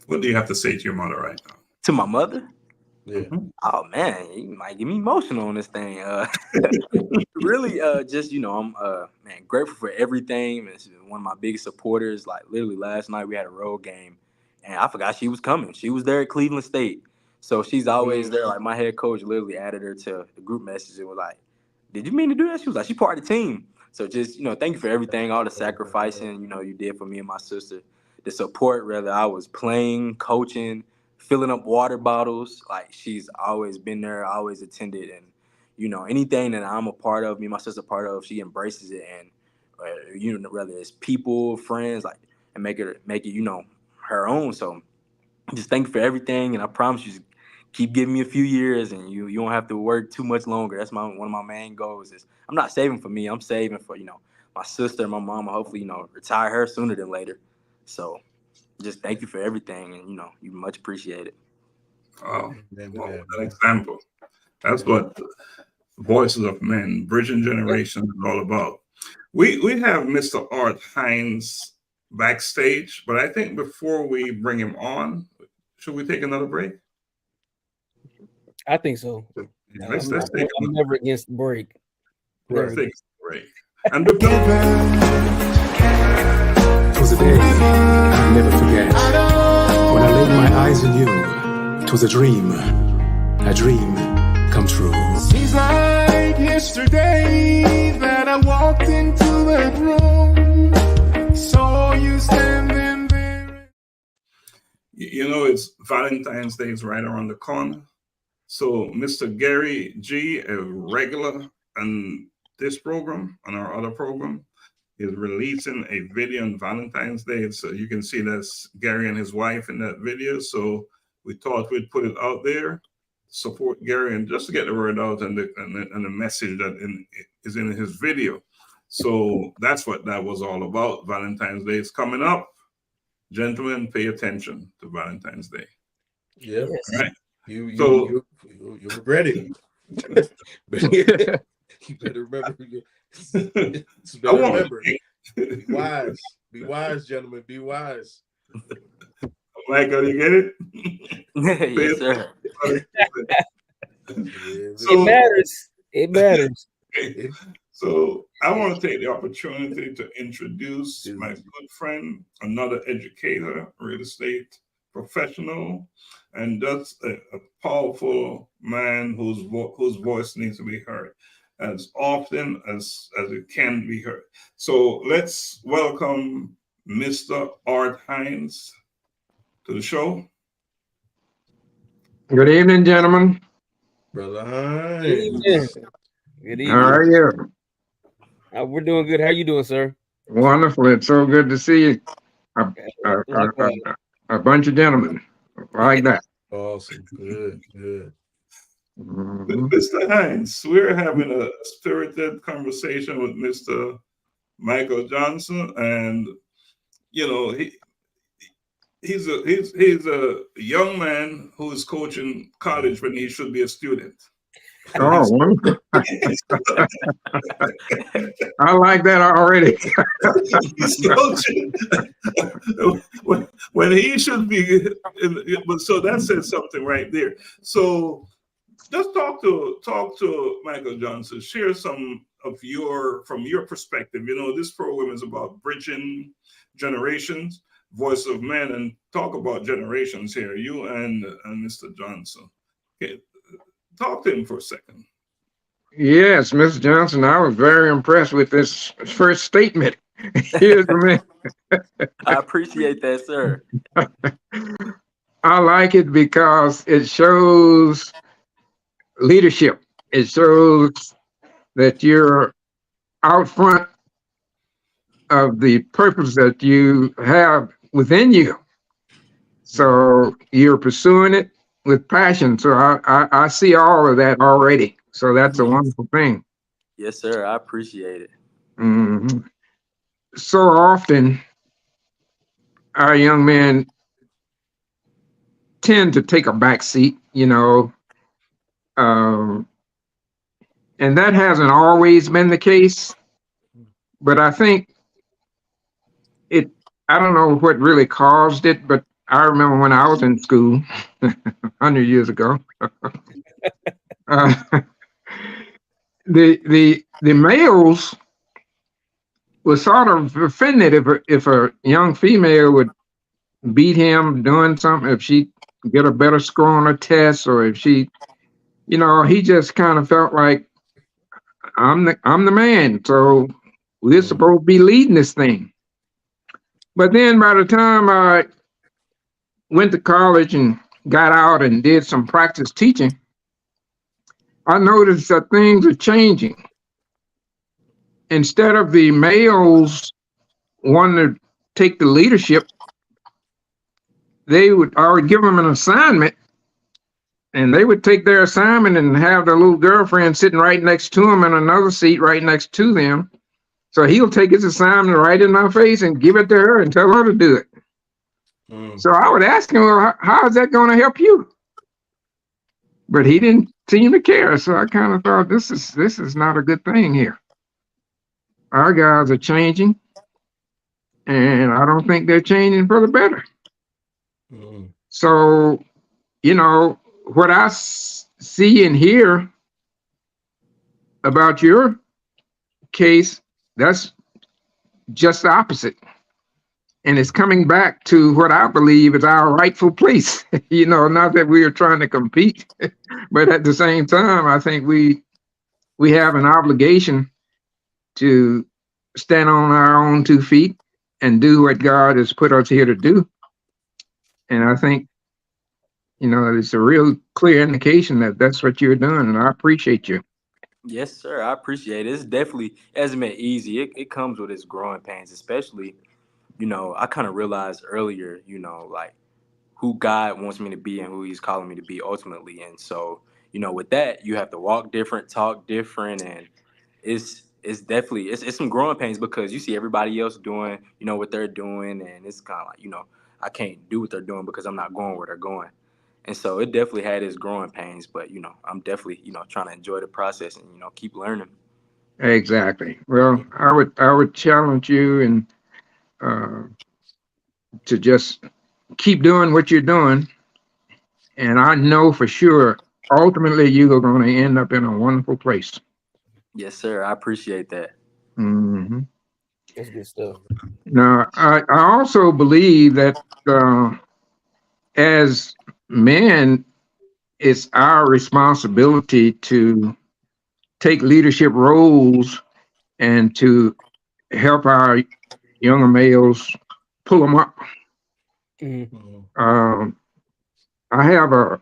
What do you have to say to your mother right now? To my mother? Yeah. Oh man, you might get me emotional on this thing. Really, just I'm grateful for everything. It's one of my biggest supporters. Like literally last night we had a road game, and I forgot she was coming. She was there at Cleveland State, so she's always there. Like my head coach literally added her to the group message and was like, "Did you mean to do that?" She was like, "She part of the team." So just thank you for everything, all the sacrificing you did for me and my sister, the support. Whether I was playing, coaching, filling up water bottles, like she's always been there, always attended, and anything that I'm a part of, me and my sister part of, she embraces it, and whether it's people, friends, like, and make it her own. So just thank you for everything, and I promise you, keep giving me a few years, and you don't have to work too much longer. That's one of my main goals. Is I'm not saving for me, I'm saving for my sister and my mom. Hopefully retire her sooner than later. So just thank you for everything, and you much appreciated. Oh, an example. That's what Voices of Men, Bridging Generations is all about. We have Mr. Art Hines backstage, but I think before we bring him on, should we take another break? I think so. Yeah, let's take I'm never against the break. Let's take a break. And before it was a day I'll never forget. When I laid my eyes on you, it was a dream come true. Seems like yesterday that I walked into that room, saw you standing there. It's Valentine's Day is right around the corner. So Mr. Gary G, a regular on this program, on our other program, is releasing a video on Valentine's Day. So you can see that's Gary and his wife in that video. So we thought we'd put it out there, support Gary, and just to get the word out and the message that is in his video. So that's what that was all about. Valentine's Day is coming up. Gentlemen, pay attention to Valentine's Day. Yeah. All right. You regret it. You better remember. Be wise. Be wise, gentlemen. Be wise. Michael, you get it? Yes, sir. It matters. So I want to take the opportunity to introduce my good friend, another educator, real estate professional, and that's a powerful man whose voice needs to be heard as often as it can be heard. So let's welcome Mr. Art Hines to the show. Good evening, gentlemen. Brother Hines. Good evening. How are you? We're doing good. How you doing, sir? Wonderful. It's so good to see you. A bunch of gentlemen. Like that. Awesome. Good. Mhm. Mr. Hines, we're having a spirited conversation with Mr. Michael Johnson, and you know he's a young man who is coaching college when he should be a student. Oh, wonderful. I like that already. He's coaching when he should be. So that says something right there. So just talk to Michael Johnson. Share some of from your perspective. You know, this program is about bridging generations, voice of men, and talk about generations here. You and Mr. Johnson. Okay, talk to him for a second. Yes, Mr. Johnson, I was very impressed with this first statement. Here's the man. I appreciate that, sir. I like it because it shows leadership. It shows that you're out front of the purpose that you have within you. So you're pursuing it with passion. So I see all of that already. So that's a wonderful thing. Yes, sir. I appreciate it. Mm-hmm. So often, our young men tend to take a back seat, you know, and that hasn't always been the case. But I think I don't know what really caused it, but I remember when I was in school 100 years ago, the males were sort of offended if a young female would beat him doing something, if she get a better score on a test, or if she, you know, he just kind of felt like I'm the man, so we're supposed to be leading this thing. But then by the time I went to college and got out and did some practice teaching, I noticed that things are changing. Instead of the males wanting to take the leadership, I would give them an assignment, and they would take their assignment and have their little girlfriend sitting right next to them in another seat right next to them. So he'll take his assignment right in my face and give it to her and tell her to do it. So I would ask him, well, how is that going to help you? But he didn't seem to care. So I kind of thought, this is not a good thing here. Our guys are changing, and I don't think they're changing for the better. So, you know, what I see and hear about your case, that's just the opposite. And it's coming back to what I believe is our rightful place. You know, not that we are trying to compete, but at the same time, I think we have an obligation to stand on our own 2 feet and do what God has put us here to do. And I think, you know, it's a real clear indication that that's what you're doing, and I appreciate you. Yes, sir. I appreciate it. It's definitely hasn't been easy. It comes with its growing pains, especially, you know, I kind of realized earlier, you know, like who God wants me to be and who he's calling me to be ultimately. And so, you know, with that, you have to walk different, talk different, and it's definitely it's some growing pains because you see everybody else doing, you know, what they're doing, and it's kind of like, you know, I can't do what they're doing because I'm not going where they're going. And so it definitely had its growing pains, but, you know, I'm definitely, you know, trying to enjoy the process and, you know, keep learning. Exactly. Well, I would challenge you and to just keep doing what you're doing. And I know for sure, ultimately, you are going to end up in a wonderful place. Yes, sir. I appreciate that. Mm-hmm. That's good stuff. Now, I also believe that as men, it's our responsibility to take leadership roles and to help our younger males pull them up. I have a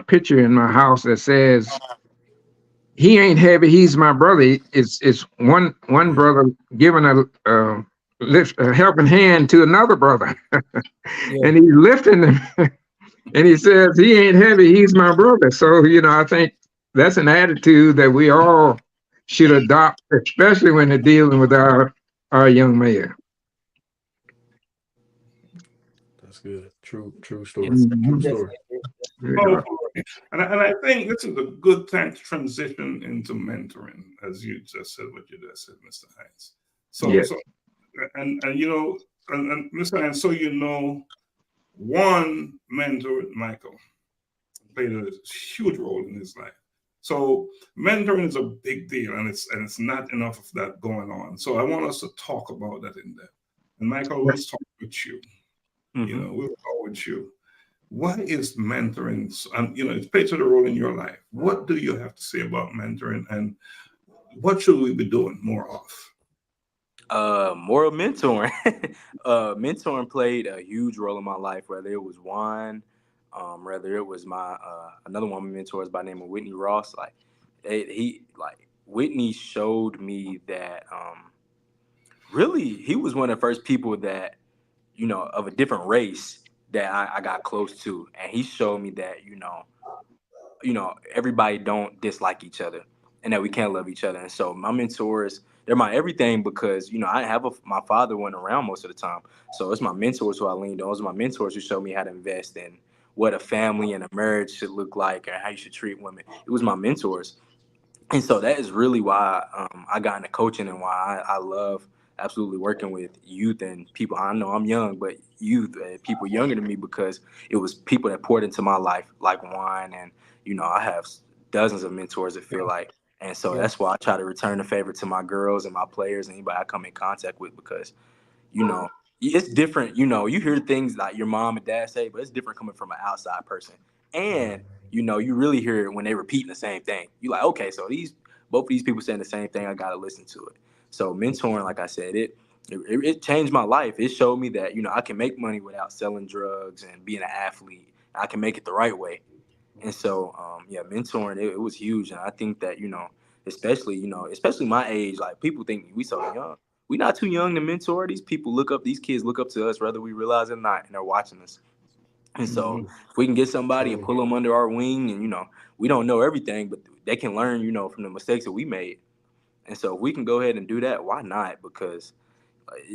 picture in my house that says, "He ain't heavy, he's my brother." It's one brother giving lift a helping hand to another brother, Yeah. and he's lifting him, and he says he ain't heavy, he's my brother. So I think that's an attitude that we all should adopt, especially when they're dealing with our young man. That's good. True story. Yes, True yes, story. Yeah. And I think this is a good time to transition into mentoring, as you just said, what you just said, Mr. Hines. So, Yes. and Mr. Hines, so Juan mentored Michael, played a huge role in his life. So mentoring is a big deal, and it's not enough of that going on. So I want us to talk about that in depth. And Michael, we'll start with you. We'll start with you. What is mentoring? And it's played a role in your life. What do you have to say about mentoring, and what should we be doing more of? More of mentoring. Mentoring played a huge role in my life, whether it was Juan, whether it was my another one of my mentors by the name of Whitney Ross. Whitney showed me that really he was one of the first people that of a different race that I got close to, and he showed me that everybody don't dislike each other, and that we can't love each other. And so my mentors, they're my everything, because I have my father wasn't around most of the time, so it's my mentors who I leaned on. Those are my mentors who showed me how to invest in what a family and a marriage should look like, and how you should treat women. It was my mentors. And so that is really why I got into coaching, and why I love absolutely working with youth and people. I know I'm young, but youth, people younger than me, because it was people that poured into my life, like Juan. And, I have dozens of mentors, it feel like. And so that's why I try to return the favor to my girls and my players, and anybody I come in contact with, because, it's different. You hear things like your mom and dad say, but it's different coming from an outside person. And you really hear it when they repeating the same thing. You like, okay, so both of these people saying the same thing, I gotta listen to it. So mentoring, like I said, it changed my life. It showed me that I can make money without selling drugs and being an athlete. I can make it the right way. And so mentoring, it was huge. And I think that especially my age, like people think we so young. We not too young to mentor. These kids look up to us, whether we realize it or not, and they're watching us. And so if we can get somebody and pull them under our wing, and we don't know everything, but they can learn from the mistakes that we made. And so if we can go ahead and do that, why not? Because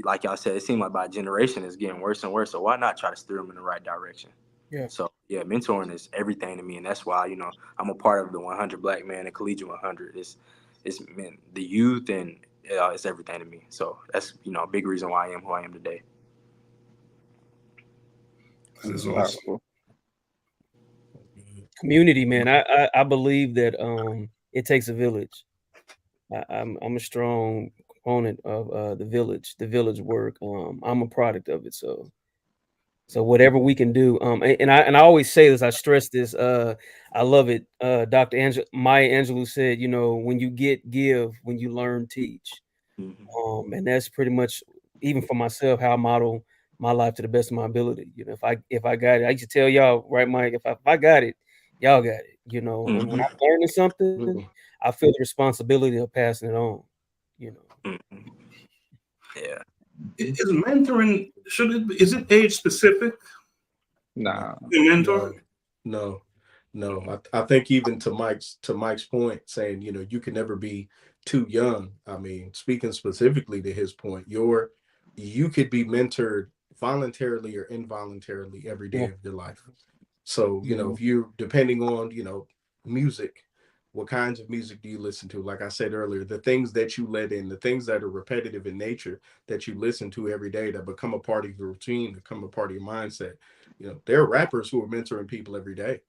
like y'all said, it seemed like by generation it's getting worse and worse, so why not try to steer them in the right direction? So mentoring is everything to me, and that's why I'm a part of the 100 Black Man and Collegiate 100. It's the youth, and it's everything to me. So that's a big reason why I am who I am today. That is awesome. Community, man. I believe that it takes a village. I'm a strong proponent of the village work. I'm a product of it, so whatever we can do. And I always say this, I stress this. I love it. Dr. Maya Angelou said, when you give, when you learn, teach. And that's pretty much, even for myself, how I model my life to the best of my ability. If I got it, I used to tell y'all, right, Mike, if I got it, y'all got it. And when I'm learning something, I feel the responsibility of passing it on. Yeah. Is mentoring, is it age specific? Nah. The mentor? No. I think even to Mike's point, saying you can never be too young. I mean, speaking specifically to his point, you could be mentored voluntarily or involuntarily every day of your life. So if you're depending on music, what kinds of music do you listen to? Like I said earlier, the things that you let in, the things that are repetitive in nature that you listen to every day, that become a part of your routine, become a part of your mindset. There are rappers who are mentoring people every day.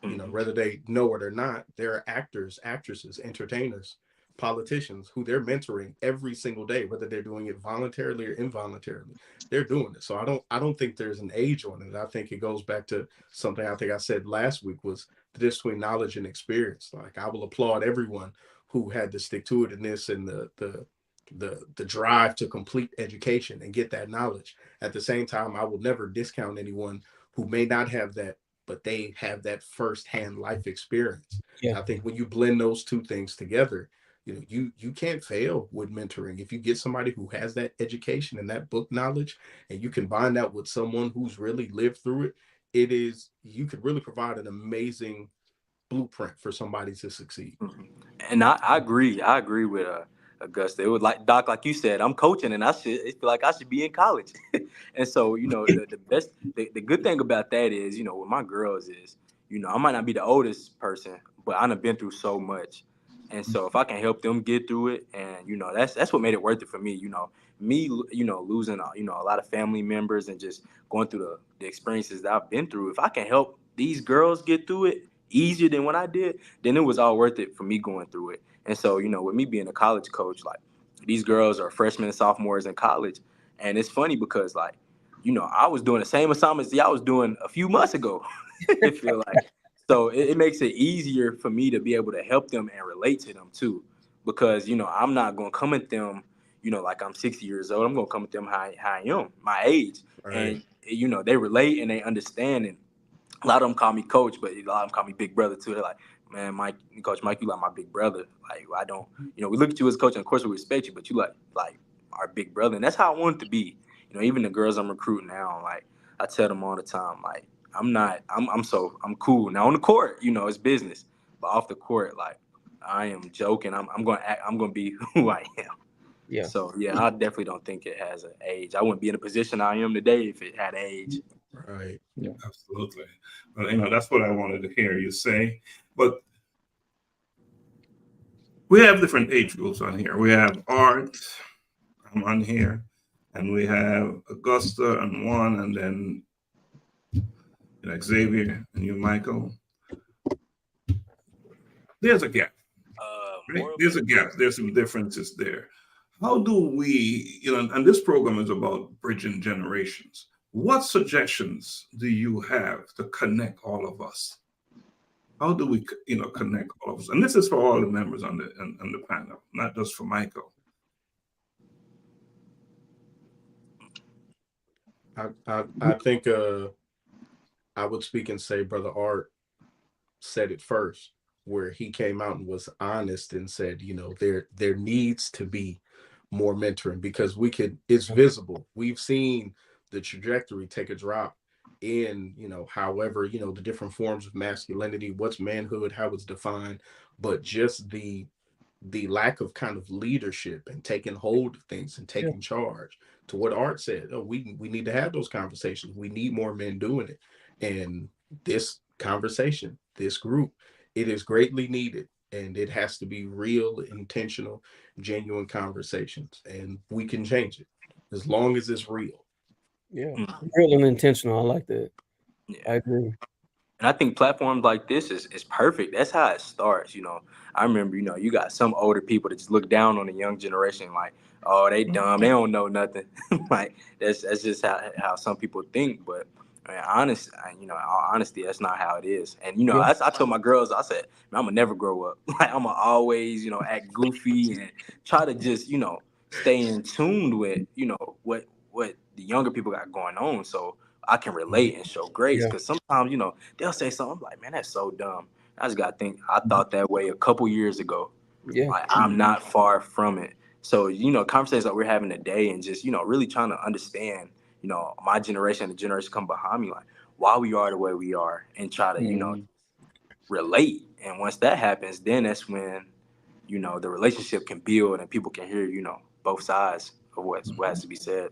Whether they know it or not, there are actors, actresses, entertainers, politicians who they're mentoring every single day, whether they're doing it voluntarily or involuntarily. They're doing it. So I don't think there's an age on it. I think it goes back to something I think I said last week, was the difference between knowledge and experience. Like, I will applaud everyone who had the stick-to-itiveness and the drive to complete education and get that knowledge. At the same time, I will never discount anyone who may not have that, but they have that firsthand life experience. I think when you blend those two things together, you can't fail with mentoring. If you get somebody who has that education and that book knowledge, and you combine that with someone who's really lived through it, you could really provide an amazing blueprint for somebody to succeed. And I agree. I agree with Augusta. It was like Doc, like you said, I'm coaching, and I feel like I should be in college. And so, the good thing about that is, with my girls is, I might not be the oldest person, but I've been through so much. And so if I can help them get through it, and that's what made it worth it for me. Losing a lot of family members and just going through the experiences that I've been through. If I can help these girls get through it easier than what I did, then it was all worth it for me going through it. And so, with me being a college coach, like, these girls are freshmen and sophomores in college. And it's funny because, like, I was doing the same assignments y'all was doing a few months ago. I feel like. So it makes it easier for me to be able to help them and relate to them too. Because, I'm not going to come at them, like I'm 60 years old. I'm going to come at them how I am, my age. Right. And, they relate and they understand. And a lot of them call me coach, but a lot of them call me big brother too. They're like, man, Coach Mike, you like my big brother. Like, I don't, we look at you as a coach, and of course we respect you, but you like our big brother. And that's how I want it to be. Even the girls I'm recruiting now, like, I tell them all the time, like, I'm cool. Now on the court, it's business. But off the court, like, I am joking. I'm going to be who I am. Yeah. So, yeah, I definitely don't think it has an age. I wouldn't be in the position I am today if it had age. Right. Yeah, absolutely. Well, that's what I wanted to hear you say. But we have different age groups on here. We have Art, I'm on here, and we have Augusta and Juan, and then Xavier and you, Michael. There's a gap. Right? There's a gap. There's some differences there. How do we, and this program is about bridging generations. What suggestions do you have to connect all of us? How do we, connect all of us? And this is for all the members on the panel, not just for Michael. I think I would speak and say Brother Art said it first, where he came out and was honest and said, there needs to be more mentoring, because it's visible. We've seen the trajectory take a drop in, however, the different forms of masculinity, what's manhood, how it's defined, but just the lack of kind of leadership and taking hold of things and taking charge. To what Art said, we need to have those conversations. We need more men doing it. And this conversation, this group, it is greatly needed, and it has to be real, intentional, genuine conversations, and we can change it as long as it's real. Yeah, real and intentional. I like that. Yeah. I agree. And I think platforms like this is perfect. That's how it starts. I remember, you got some older people that just look down on the young generation, like, oh, they dumb, they don't know nothing. Like, that's just how some people think. But all honesty, that's not how it is. And I told my girls, I said, man, I'm gonna never grow up. Like, I'm gonna always, act goofy and try to just, stay in tune with, what the younger people got going on, so I can relate and show grace. Because sometimes, they'll say something, I'm like, man, that's so dumb. I just gotta think, I thought that way a couple years ago. Yeah, like, I'm not far from it. So, conversations that we're having today, and just, really trying to understand, my generation, the generation come behind me, like, why we are the way we are, and try to, relate. And once that happens, then that's when, the relationship can build and people can hear, both sides of what has to be said.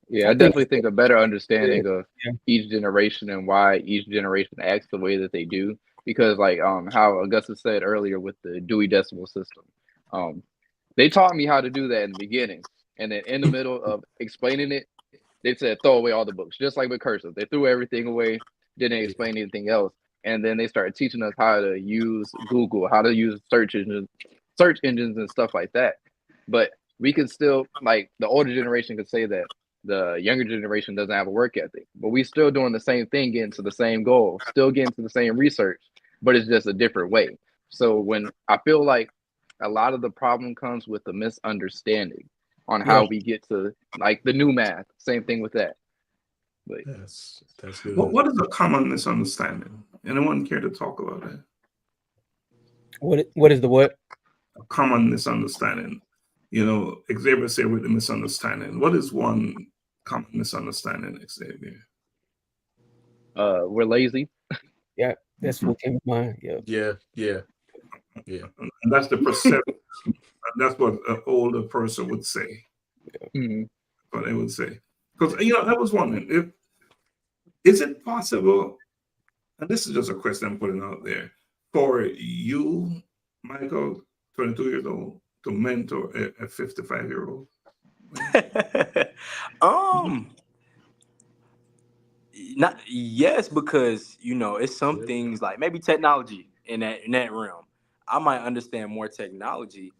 Yeah, I definitely think a better understanding of each generation and why each generation acts the way that they do. Because, like, how Augusta said earlier with the Dewey Decimal System, they taught me how to do that in the beginning, and then in the middle of explaining it, they said throw away all the books, just like with cursive. They threw everything away, didn't explain anything else, and then they started teaching us how to use Google, how to use search engines and stuff like that. But we could still, like, the older generation could say that the younger generation doesn't have a work ethic, but we still doing the same thing, getting to the same goal, still getting to the same research, but it's just a different way. So when I feel like a lot of the problem comes with the misunderstanding on how we get to, like, the new math, same thing with that. But that's good. But what is a common misunderstanding? Anyone care to talk about that? What is the what? a common misunderstanding. You know, Xavier said with the misunderstanding. What is one common misunderstanding, Xavier? We're lazy. Yeah, that's what came to mind. Yeah. Yeah. And that's the perception. And that's what an older person would say. Mhm. What they would say. Because, you know, I was wondering, is it possible, and this is just a question I'm putting out there, for you, Michael, 22 years old, to mentor a 55-year-old? Not yes, because you know it's some things like maybe technology in that realm. I might understand more technology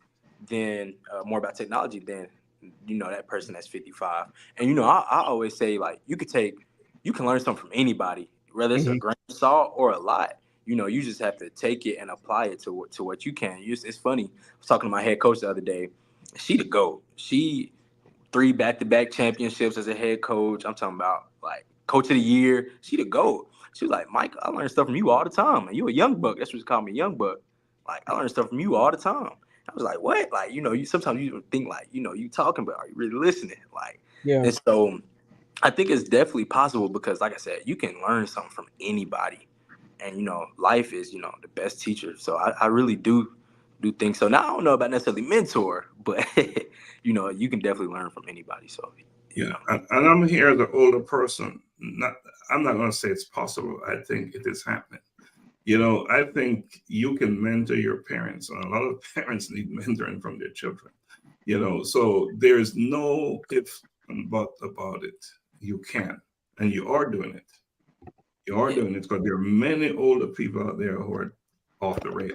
than more about technology than you know that person that's 55. And you know I always say like you can learn something from anybody, whether it's a grain of salt or a lot. You know, you just have to take it and apply it to what you can. It's funny. I was talking to my head coach the other day. She the GOAT. She 3 back-to-back championships as a head coach. I'm talking about like coach of the year. She the GOAT. She was like, Mike, I learn stuff from you all the time. And you a young buck. That's what she called me, young buck. Like, I learn stuff from you all the time. I was like, what? Like, you know, you sometimes you think like, you know, you talking, but are you really listening? Like, Yeah. and so I think it's definitely possible because, like I said, you can learn something from anybody. And, you know, life is, you know, the best teacher. So I really do think so. Now, I don't know about necessarily mentor, but, you know, you can definitely learn from anybody. So, Yeah, and I'm here as an older person. I'm not going to say it's possible. I think it is happening. You know, I think you can mentor your parents, and a lot of parents need mentoring from their children. You know, so there's no if and but about it. You can, and you are doing it. You are doing it because there are many older people out there who are off the rail.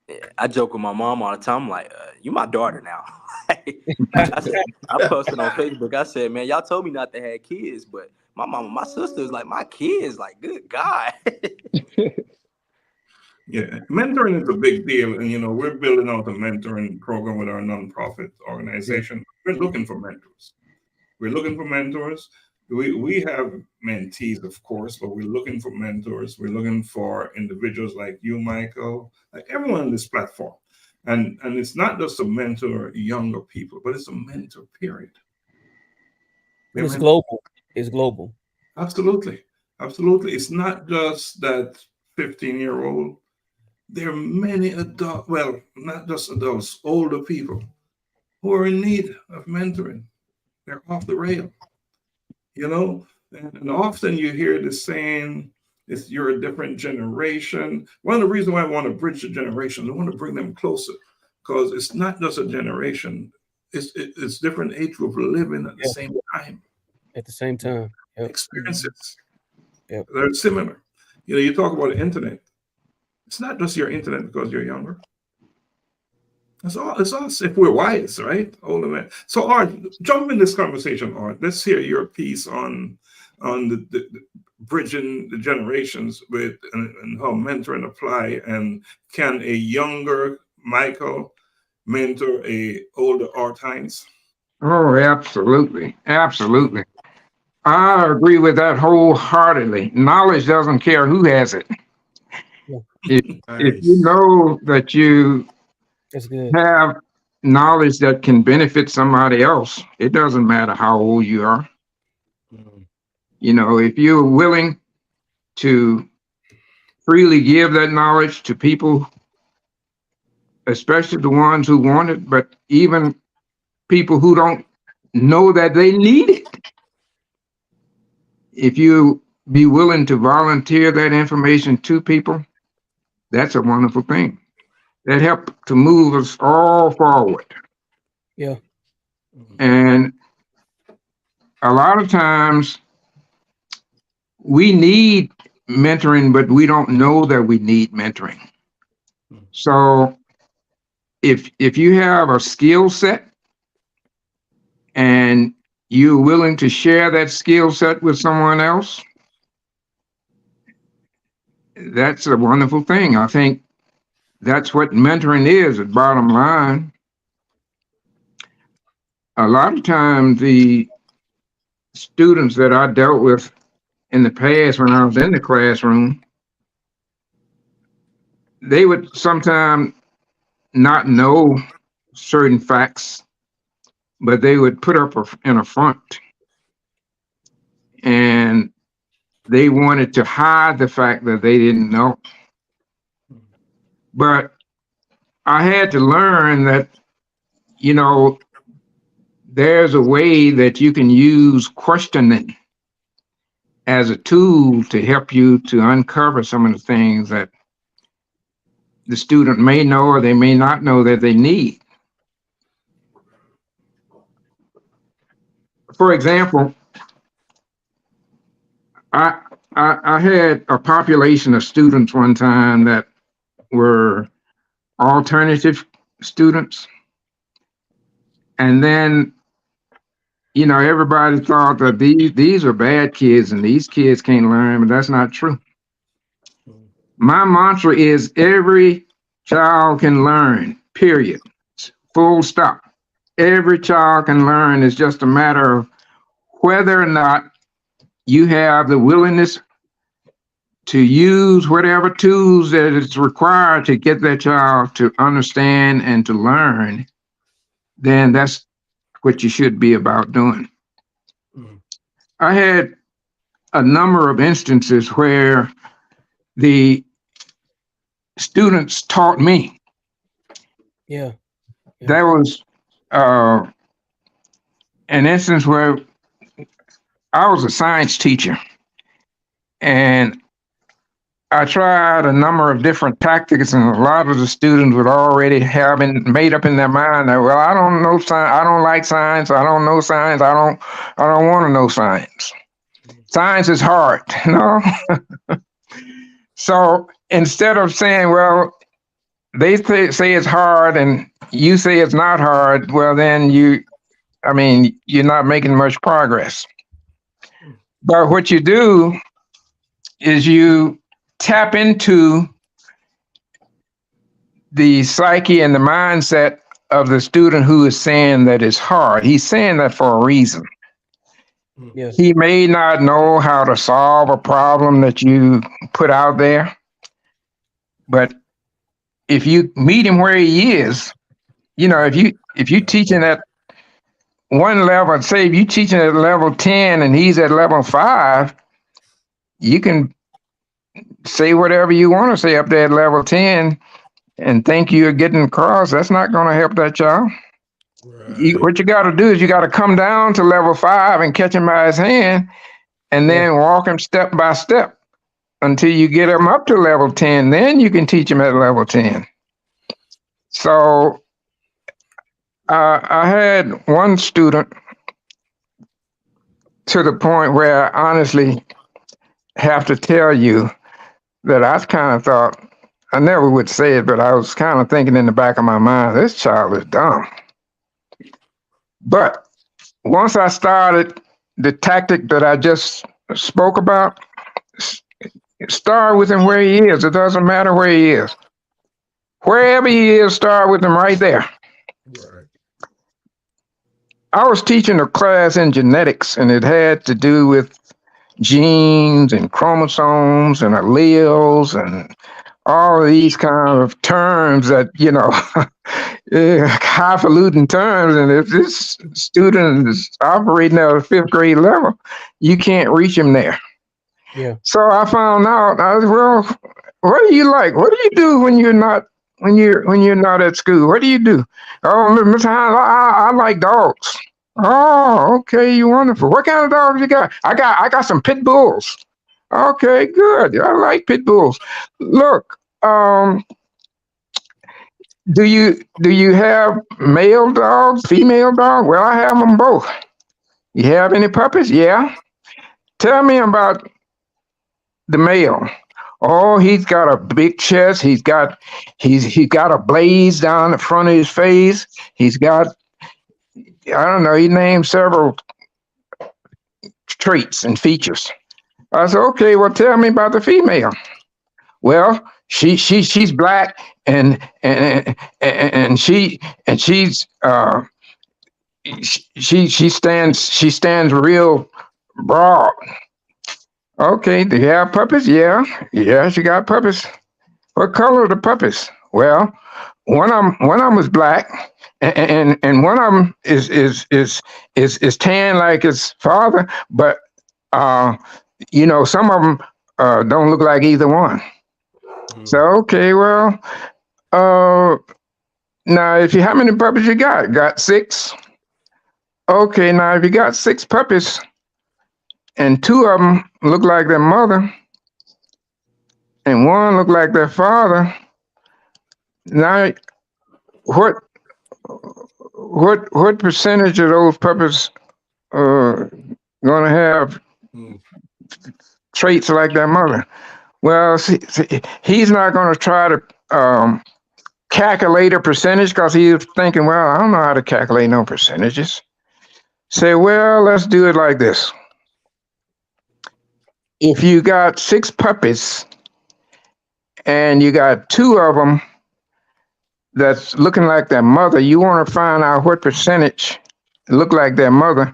Yeah, I joke with my mom all the time. I'm like, you my daughter now. I posted on Facebook. I said, man, y'all told me not to have kids, but my mama, my sister is like my kids. Like, good God. Yeah, mentoring is a big deal, and you know we're building out a mentoring program with our nonprofit organization. We're looking for mentors. We're looking for mentors. We have mentees, of course, but we're looking for mentors. We're looking for individuals like you, Michael, like everyone on this platform. And it's not just to mentor younger people, but it's a mentor period. It's global. It's global. Absolutely. Absolutely. It's not just that 15-year-old. There are many adults, well, not just adults, older people who are in need of mentoring. They're off the rail, you know? And often you hear the saying, you're a different generation. One of the reasons why I want to bridge the generations, I want to bring them closer because it's not just a generation. It's different age group living at the same time. At the same time. Yep. Experiences. Yep. They're similar. You know, you talk about the internet. It's not just your internet because you're younger. It's us if we're wise, right? Older men. So Art, jump in this conversation, Art. Let's hear your piece on the bridging the generations with and how mentoring apply, and can a younger Michael mentor a older Art Hines? Oh, absolutely. Absolutely. I agree with that wholeheartedly. Knowledge doesn't care who has it. If you know that you have knowledge that can benefit somebody else, it doesn't matter how old you are. You know, if you're willing to freely give that knowledge to people, especially the ones who want it, but even people who don't know that they need it, if you be willing to volunteer that information to people, that's a wonderful thing. That helps to move us all forward. Yeah. And a lot of times we need mentoring, but we don't know that we need mentoring. So if you have a skill set and you're willing to share that skill set with someone else, that's a wonderful thing. I think that's what mentoring is, at bottom line. A lot of times the students that I dealt with in the past when I was in the classroom, they would sometimes not know certain facts, but they would put up in a front, and they wanted to hide the fact that they didn't know. But I had to learn that, you know, there's a way that you can use questioning as a tool to help you to uncover some of the things that the student may know or they may not know that they need. For example, I had a population of students one time that were alternative students. And then, you know, everybody thought that these are bad kids and these kids can't learn, but that's not true. My mantra is every child can learn, period. Full stop. Every child can learn. It's just a matter of whether or not you have the willingness to use whatever tools that is required to get that child to understand and to learn. Then that's what you should be about doing. I had a number of instances where the students taught me. Yeah. There was an instance where I was a science teacher, and I tried a number of different tactics, and a lot of the students would already have made up in their mind that, well, I don't know science, I don't like science, I don't know science, I don't want to know science. Science is hard, you know? So instead of saying, well, they say it's hard and you say it's not hard, well, then you're not making much progress. But what you do is you tap into the psyche and the mindset of the student who is saying that it's hard. He's saying that for a reason. Yes. He may not know how to solve a problem that you put out there, but if you meet him where he is, you know, if you teaching at one level, say if you teaching at level 10 and he's at level 5, you can say whatever you want to say up there at level 10 and think you're getting across. That's not going to help that child. Right. What you got to do is you got to come down to level 5 and catch him by his hand and then walk him step by step until you get him up to level 10. Then you can teach him at level 10. So I had one student to the point where I honestly have to tell you that I kind of thought, I never would say it, but I was kind of thinking in the back of my mind, this child is dumb. But once I started the tactic that I just spoke about, start with him where he is. It doesn't matter where he is. Wherever he is, start with him right there. Right. I was teaching a class in genetics, and it had to do with genes and chromosomes and alleles and all of these kind of terms that, you know, highfalutin terms. And if this student is operating at a 5th grade level, you can't reach him there. Yeah. So I found out, well, what do you like? What do you do when you're not at school? What do you do? Oh, Miss Hines, I like dogs. Oh, okay, you're wonderful. What kind of dogs you got? I got some pit bulls. Okay, good. I like pit bulls. Look, do you have male dogs, female dogs? Well, I have them both. You have any puppies? Yeah. Tell me about the male. Oh, he's got a big chest. He's got a blaze down the front of his face. He's got, I don't know, he named several traits and features. I said, okay, well, tell me about the female. Well, she's black and she stands real broad. Okay, do you have puppies? Yeah, she got puppies. What color are the puppies? Well, one of them was black, and one of them is tan like his father, but some of them don't look like either one. So okay, well, now if you how many puppies you got? Got 6. Okay, now if you got 6 puppies, and 2 of them look like their mother, and 1 look like their father. Now, what percentage of those puppies are going to have traits like their mother? Well, see, he's not going to try to calculate a percentage because he's thinking, well, I don't know how to calculate no percentages. Say, well, let's do it like this. If you got 6 puppies and you got 2 of them that's looking like their mother, you want to find out what percentage look like their mother.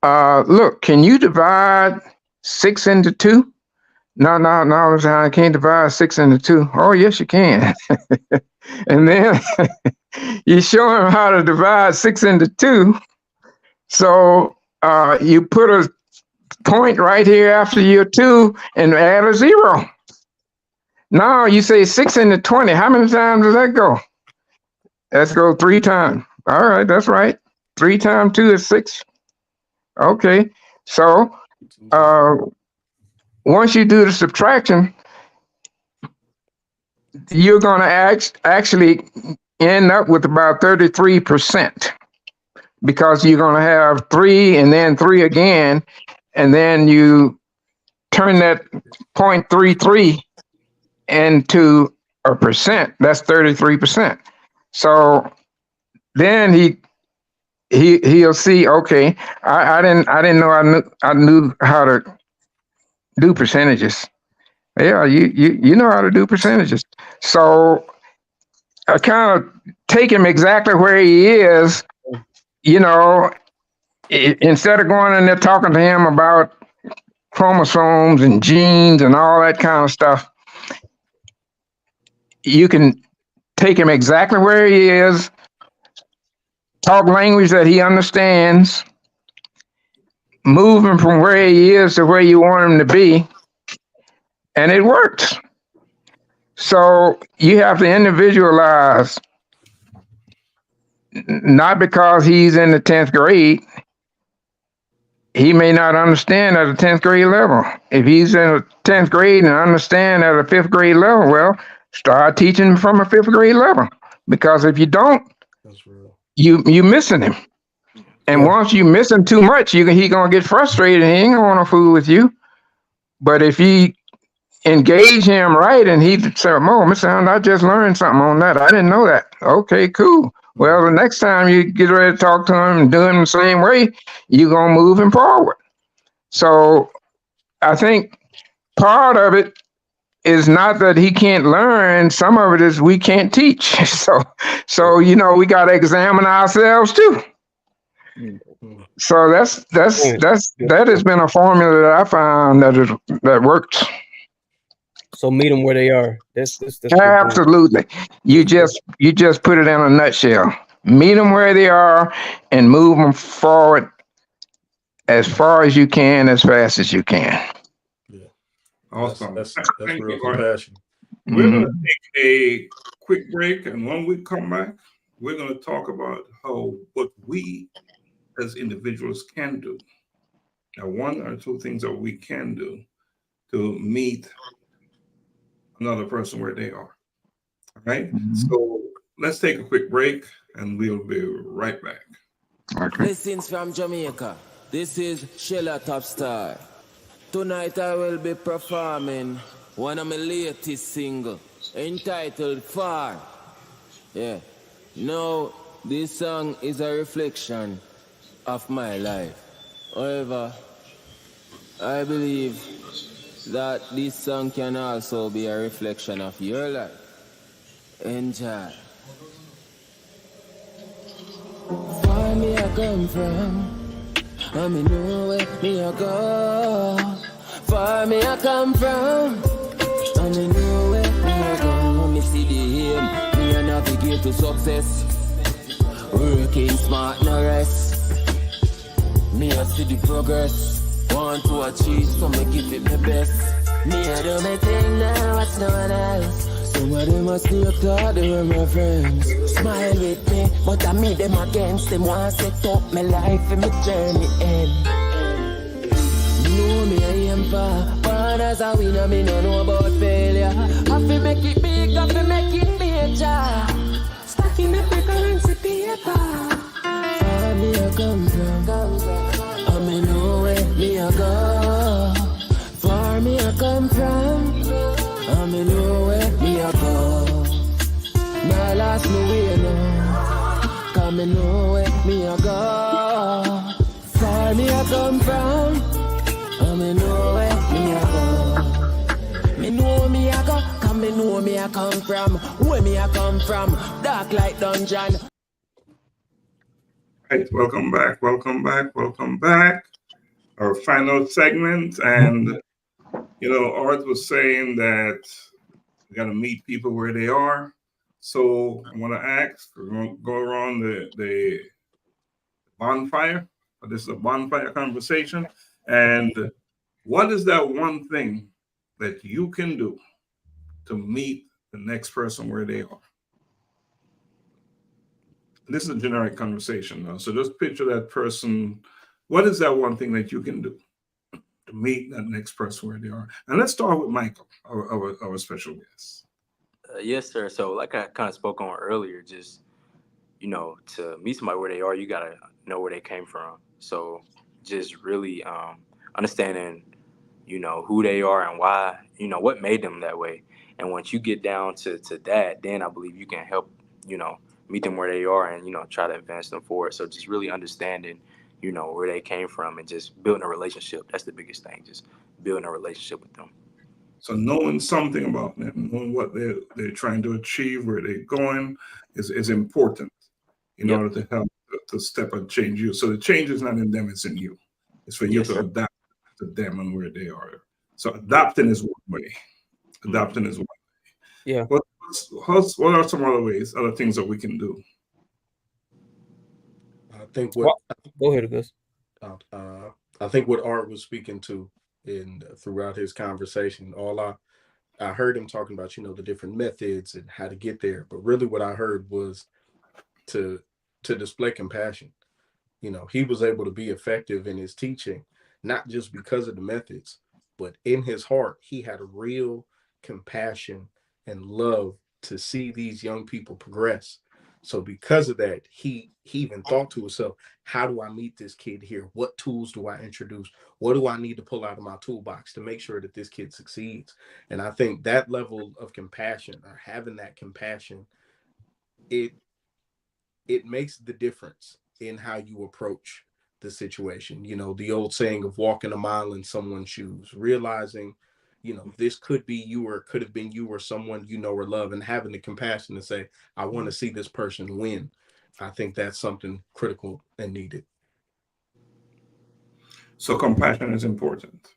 Look, can you divide 6 into 2? No, I can't divide 6 into 2. Oh, yes, you can. And then you show him how to divide 6 into 2. So you put a point right here after your 2 and add a 0. Now you say 6 into 20. How many times does that go? Let's go 3 times. All right, that's right. 3 times 2 is 6. Okay, so once you do the subtraction, you're going to actually end up with about 33%, because you're going to have 3 and then 3 again, and then you turn that 0.33 into a percent. That's 33%. So then he'll see, okay, I didn't know I knew how to do percentages. Yeah, you know how to do percentages. So I kind of take him exactly where he is, instead of going in there talking to him about chromosomes and genes and all that kind of stuff. You can take him exactly where he is, talk language that he understands, move him from where he is to where you want him to be, and it works. So you have to individualize, not because he's in the 10th grade. He may not understand at a 10th grade level. If he's in a 10th grade and understand at a 5th grade level, well, start teaching him from a 5th grade level. Because if you don't, you missing him. And once you miss him too much, he gonna get frustrated and he ain't gonna want to fool with you. But if he engage him right and he say, oh, Mr. Hunt, I just learned something on that. I didn't know that. Okay, cool. Well, the next time you get ready to talk to him and do him the same way, you're gonna move him forward. So I think part of it is not that he can't learn. Some of it is we can't teach. So we got to examine ourselves too. So that has been a formula that I found that works. So meet them where they are. That's absolutely. You just put it in a nutshell. Meet them where they are and move them forward as far as you can, as fast as you can. Awesome. That's real compassion. We're going to take a quick break, and when we come back, we're going to talk about what we as individuals can do. Now, 1 or 2 things that we can do to meet another person where they are. All right. So let's take a quick break, and we'll be right back. Okay. Blessings from Jamaica. This is Sheila Topstar. Tonight I will be performing one of my latest singles entitled Far. Yeah. Now, this song is a reflection of my life. However, I believe that this song can also be a reflection of your life. Enjoy. Far me I come from, I me know where me I go. Far me I come from, I me know where me I go. Me see the him, me a navigate way to success. Working smart, no rest. Me I see the progress. Want to achieve, so me give it my best. Me I do my thing now, what's no one else. Some of them must be thought they were my friends. Smile with me, but I meet them against them. Want to set up my life and my journey end. Know me I am far, born as a winner, me no know about failure. Have to make it big, have to make it major. Stacking up the currency paper. Far me I come from, I me know where me I go. Far me I come from, I me know where me I go. Now last me way no, cause me know where me I go. Far me I come from, me know where me a go. Me know me a go, cause me know me a come from. Where me a come from, dark like dungeon. Right, welcome back. Our final segment, and Art was saying that we got to meet people where they are. So I want to ask, we're going to go around the bonfire. This is a bonfire conversation, and what is that one thing that you can do to meet the next person where they are? This is a generic conversation now. So just picture that person. What is that one thing that you can do to meet that next person where they are? And let's start with Michael, our special guest. Yes, sir. So like I kind of spoke on earlier, just, to meet somebody where they are, you got to know where they came from. So just really understanding, who they are and why, what made them that way. And once you get down to that, then I believe you can help, meet them where they are and, try to advance them forward. So just really understanding, where they came from and just building a relationship. That's the biggest thing, just building a relationship with them. So knowing something about them, knowing what they're trying to achieve, where they're going is important in order to help to step and change you. So the change is not in them, it's in you. It's for you to adapt to them and where they are. So adapting is one way. Yeah. What are some other things that we can do? I think go ahead, Gus. I think what Art was speaking to throughout his conversation, I heard him talking about, the different methods and how to get there. But really what I heard was to display compassion. He was able to be effective in his teaching, not just because of the methods, but in his heart, he had a real compassion and love to see these young people progress. So because of that, he even thought to himself, how do I meet this kid here? What tools do I introduce? What do I need to pull out of my toolbox to make sure that this kid succeeds? And I think that level of compassion, or having that compassion, it makes the difference in how you approach the situation. The old saying of walking a mile in someone's shoes, realizing, this could be you or could have been you or someone or love, and having the compassion to say, I want to see this person win. I think that's something critical and needed. So compassion is important.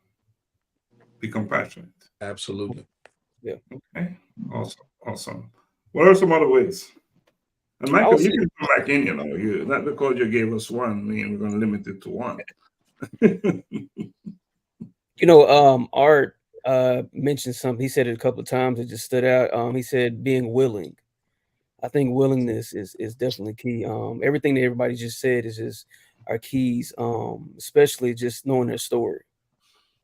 Be compassionate. Absolutely. Yeah. Okay. Awesome. What are some other ways? And Michael, you can come back in, not because you gave us one, we're going to limit it to one. Art mentioned something. He said it a couple of times. It just stood out. He said being willing. I think willingness is definitely key. Everything that everybody just said is just our keys, especially just knowing their story.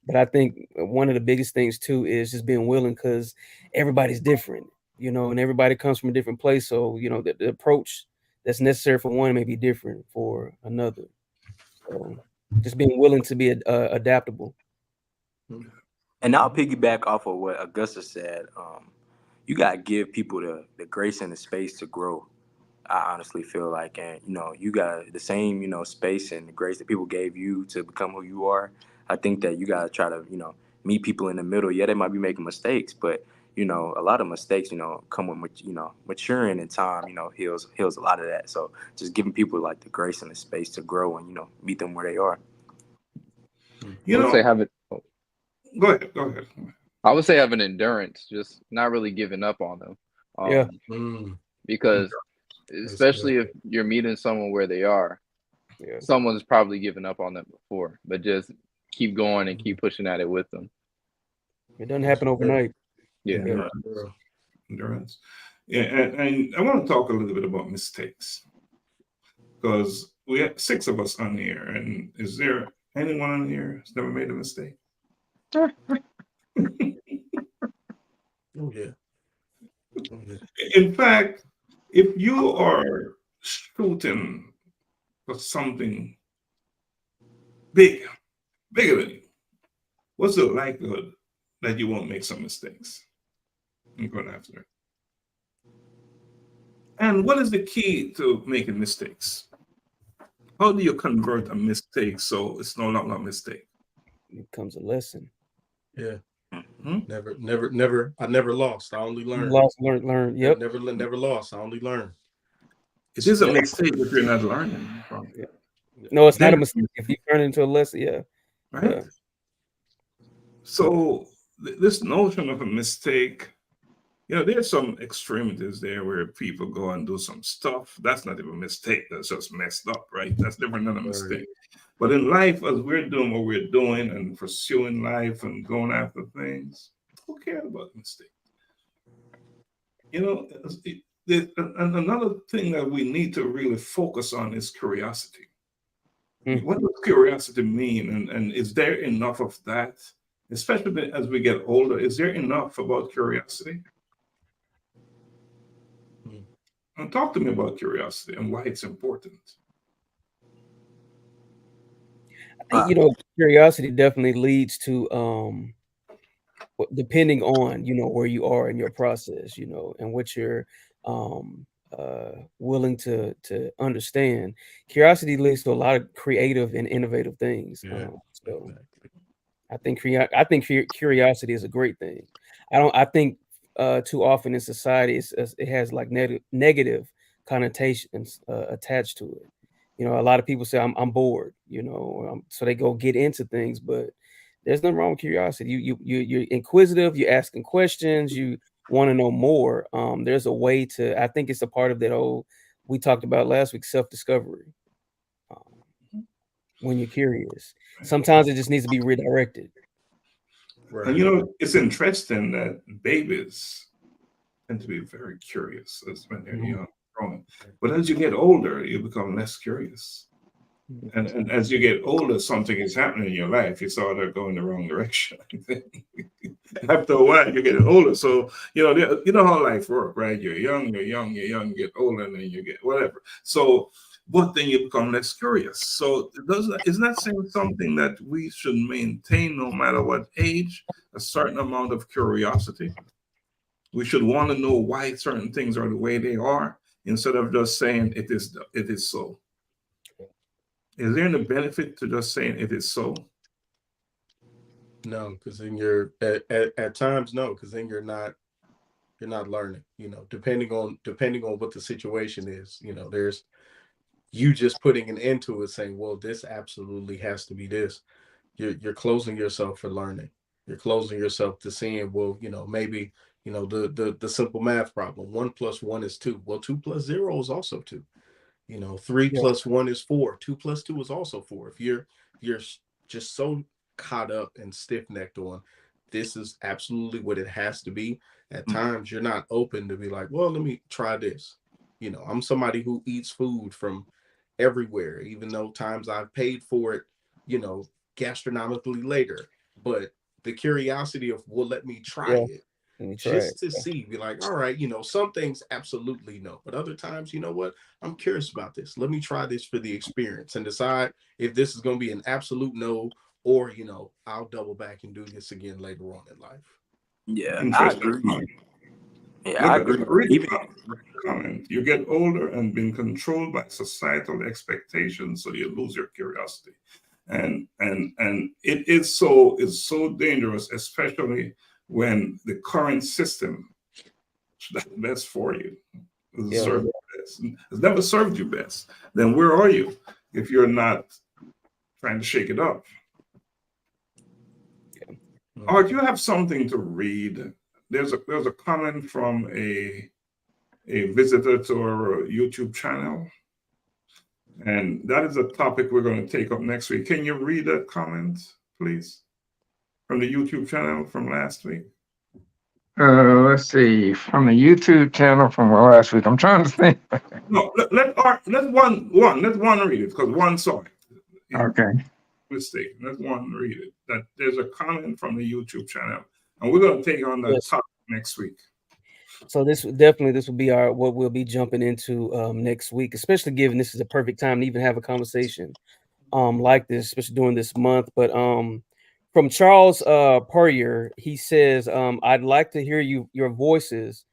But I think one of the biggest things too is just being willing, because everybody's different, and everybody comes from a different place. So, the approach that's necessary for one may be different for another. So just being willing to be adaptable. And I'll piggyback off of what Augusta said. You got to give people the grace and the space to grow. I honestly feel like, and you got the same, space and the grace that people gave you to become who you are. I think that you got to try to, meet people in the middle. Yeah, they might be making mistakes, but a lot of mistakes, come with, maturing in time, heals a lot of that. So just giving people like the grace and the space to grow and, meet them where they are. Go ahead. I would say have an endurance, just not really giving up on them. because That's especially good. if you're meeting someone where they are, Yeah. someone's probably given up on them before, but just keep going and keep pushing at it with them. It doesn't happen overnight. Yeah. Yeah. Endurance. Yeah, and I want to talk a little bit about mistakes, because we have 6 of us on here, and is there anyone on here who's never made a mistake? Oh yeah. Oh, yeah. In fact, if you are shooting for something bigger than you, what's the likelihood that you won't make some mistakes and go after it? And what is the key to making mistakes? How do you convert a mistake so it's no longer a mistake? It becomes a lesson. Yeah. Hmm? Never. I never lost. I only learned. Learn. Yep. Never lost. I only learned. It is a mistake if you're not learning from it. Yeah. No, it's not a Then- mistake. If you turn it into a lesson, yeah. Right? Yeah. So this notion of a mistake, there's some extremities there where people go and do some stuff. That's not even a mistake. That's just messed up, right? That's different than a mistake. But in life, as we're doing what we're doing and pursuing life and going after things, who cares about mistakes? And another thing that we need to really focus on is curiosity. What does curiosity mean? And is there enough of that, especially as we get older? Is there enough about curiosity? And talk to me about curiosity and why it's important. I think, curiosity definitely leads to depending on, where you are in your process, and what you're willing to understand. Curiosity leads to a lot of creative and innovative things. So I think curiosity is a great thing. I think too often in society it has like negative connotations attached to it. A lot of people say I'm bored, so they go get into things, but there's nothing wrong with curiosity. You're inquisitive, you're asking questions, you want to know more. There's a way to, I think it's a part of that we talked about last week, self-discovery. When you're curious, sometimes it just needs to be redirected. Right. And it's interesting that babies tend to be very curious when they're young, growing. But as you get older, you become less curious. And as you get older, something is happening in your life. You saw they're going the wrong direction. After a while, you're getting older. So, you know how life works, right? You're young, you get older, and then you get whatever. So, but then you become less curious. So isn't that saying something that we should maintain no matter what age, a certain amount of curiosity? We should want to know why certain things are the way they are, instead of just saying it is so. Is there any benefit to just saying it is so? No, because then you're at times no, because then you're not learning. Depending on what the situation is. There's you just putting an end to it, saying, well, this absolutely has to be this. You're closing yourself for learning. You're closing yourself to seeing, well, maybe the simple math problem. 1 + 1 is 2. Well, 2 + 0 is also 2. 3 + 1 is 4. 2 + 2 is also 4. If you're just so caught up and stiff-necked on this is absolutely what it has to be, at times you're not open to be like, well, let me try this. I'm somebody who eats food from everywhere, even though times I've paid for it, gastronomically later. But the curiosity of, well, let me try it. Just to see, be like, all right, some things absolutely no, but other times, you know what, I'm curious about this. Let me try this for the experience and decide if this is going to be an absolute no, or I'll double back and do this again later on in life. Yeah, I agree. Yeah, I agree. Comment. You get older and being controlled by societal expectations, so you lose your curiosity, and it is so dangerous, especially when the current system that's best for you has never served you best. Then where are you if you're not trying to shake it up? Art, you have something to read. There's a comment from a a visitor to our YouTube channel. And that is a topic we're going to take up next week. Can you read that comment, please, from the YouTube channel from last week? Let's see, from the YouTube channel from last week. I'm trying to think. No, let one read it, because one saw it. Okay. Mistake. Let one read it. That there's a comment from the YouTube channel, and we're going to take on that topic next week. So this will be what we'll be jumping into next week, especially given this is a perfect time to even have a conversation like this, especially during this month. But from Charles Purrier, he says, I'd like to hear your voices